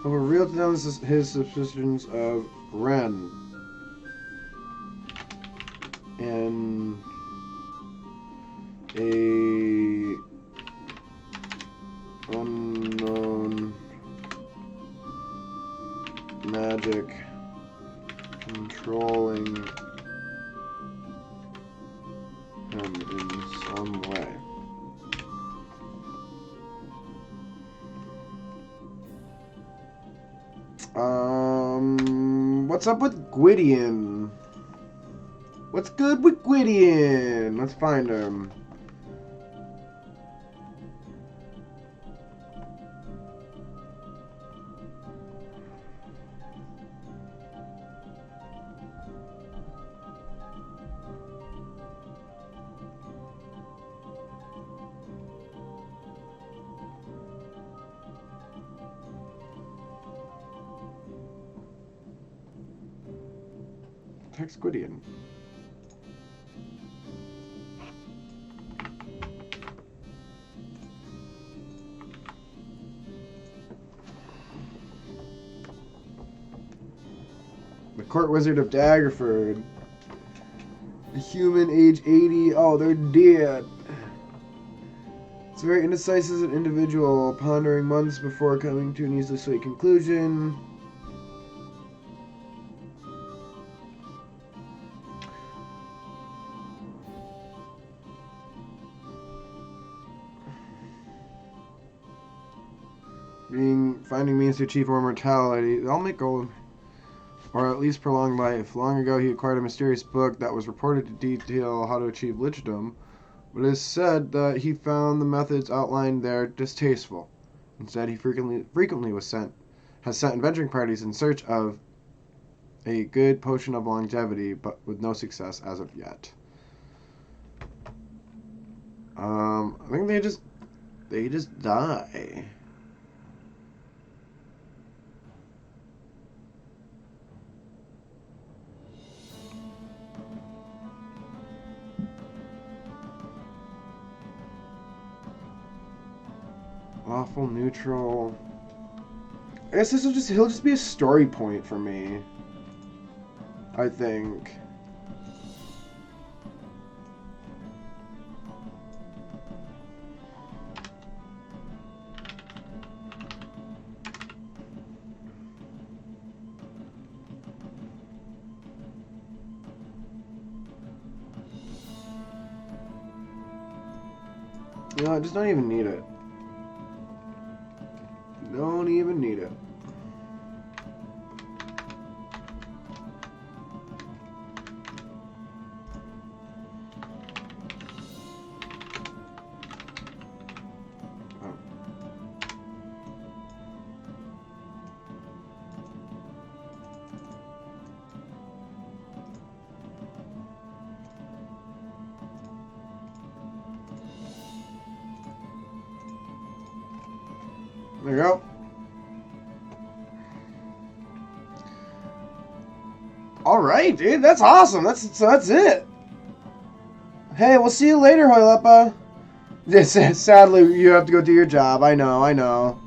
revealed to them his suspicions of Ren and a unknown magic controlling him in some way. What's up with Gwydion? What's good with Gwydion? Let's find him. Text Gwydion. The Court Wizard of Daggerford. A human, age 80. Oh, they're dead. It's very indecisive as an individual, pondering months before coming to an easily swayed conclusion. Finding means to achieve immortality. They'll make gold, or at least prolong life. Long ago, he acquired a mysterious book that was reported to detail how to achieve lichdom, but it is said that he found the methods outlined there distasteful. Instead, he frequently has sent adventuring parties in search of a good potion of longevity, but with no success as of yet. I think they just die. Lawful neutral. I guess he'll just be a story point for me, I think. You know, I just don't even need it. Don't even need it. There you go. All right, dude. That's awesome. That's it. Hey, we'll see you later, Hoilepa. Sadly, you have to go do your job. I know.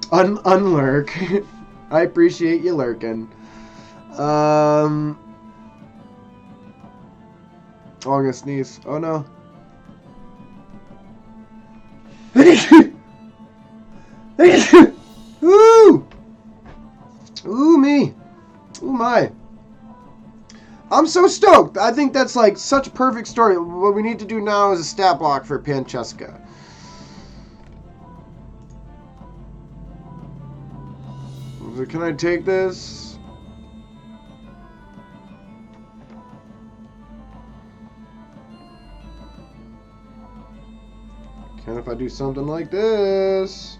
Unlurk. I appreciate you lurking. Oh, I'm gonna sneeze. Oh no. Ooh! Ooh me. Ooh my. I'm so stoked. I think that's like such a perfect story. What we need to do now is a stat block for Pancheska. Can I take this? Can if I do something like this?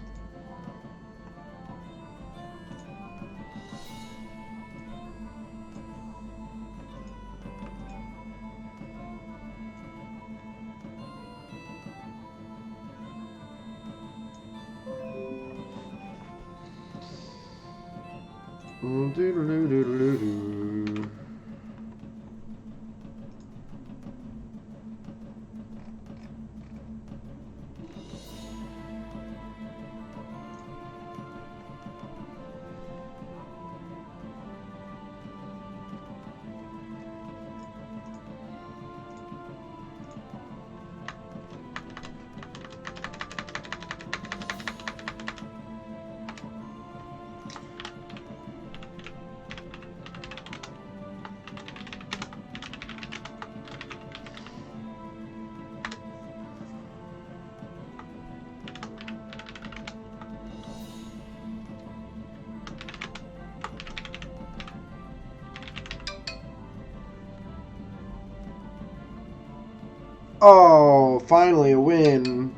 Oh, finally a win.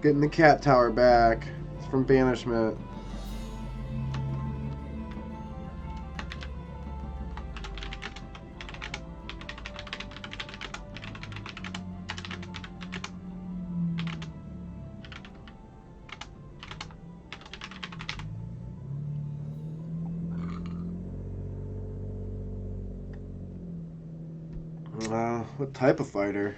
Getting the cat tower back. It's from banishment. What type of fighter?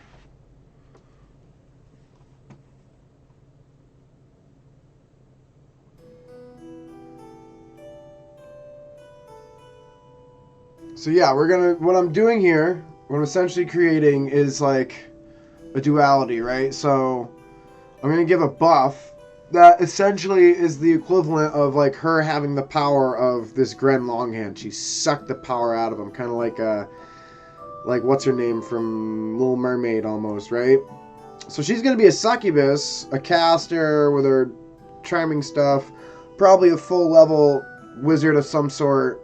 So yeah, what I'm doing here, what I'm essentially creating is like a duality, right? So I'm gonna give a buff that essentially is the equivalent of like her having the power of this Gren Longhand. She sucked the power out of him, kind of like what's her name from Little Mermaid almost, right? So she's going to be a succubus, a caster with her charming stuff, probably a full level wizard of some sort,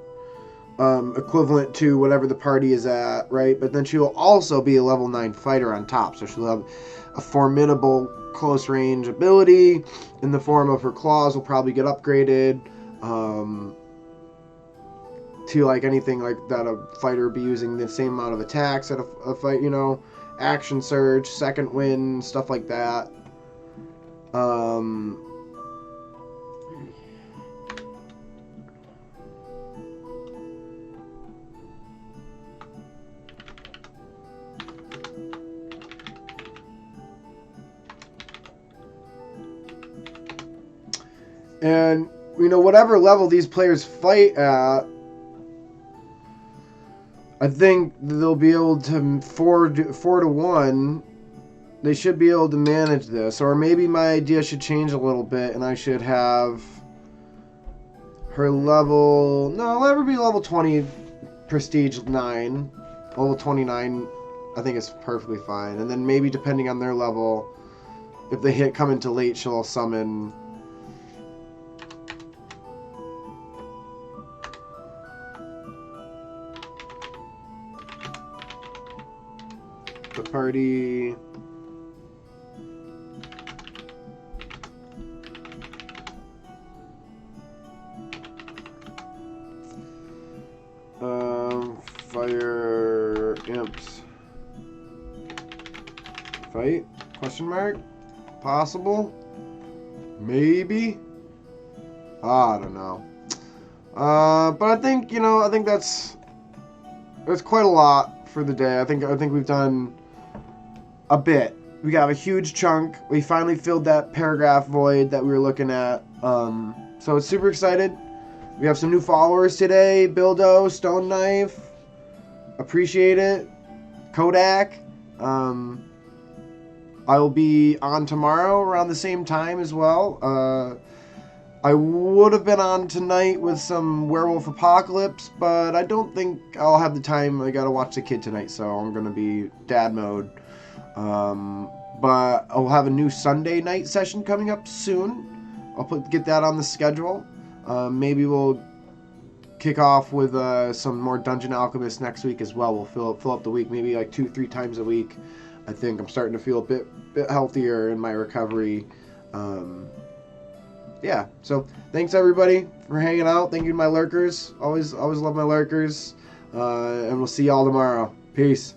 equivalent to whatever the party is at, right? But then she will also be a level 9 fighter on top, so she'll have a formidable close range ability in the form of her claws will probably get upgraded, to like anything like that a fighter would be using the same amount of attacks at a fight, you know, action surge, second wind, stuff like that. And you know, whatever level these players fight at, I think they'll be able to 4 to 1. They should be able to manage this, or maybe my idea should change a little bit, and I should have her level. No, let her be level 20, prestige 9, level 29. I think is perfectly fine, and then maybe depending on their level, if they come into late, she'll summon. The party. Fire imps. Fight? Question mark? Possible? Maybe? I don't know. But I think, I think that's quite a lot for the day. I think we've done a bit. We got a huge chunk. We finally filled that paragraph void that we were looking at. So it's super excited. We have some new followers today. Bildo, Stone Knife. Appreciate it. Kodak. I will be on tomorrow around the same time as well. I would have been on tonight with some Werewolf Apocalypse, but I don't think I'll have the time. I gotta watch the kid tonight, so I'm gonna be dad mode. But I'll have a new Sunday night session coming up soon. I'll get that on the schedule. Maybe we'll kick off with some more Dungeon Alchemist next week as well. We'll fill up the week, maybe like 2-3 times a week. I think I'm starting to feel a bit healthier in my recovery. Yeah, so thanks everybody for hanging out. Thank you to my lurkers. Always love my lurkers. And we'll see y'all tomorrow. Peace.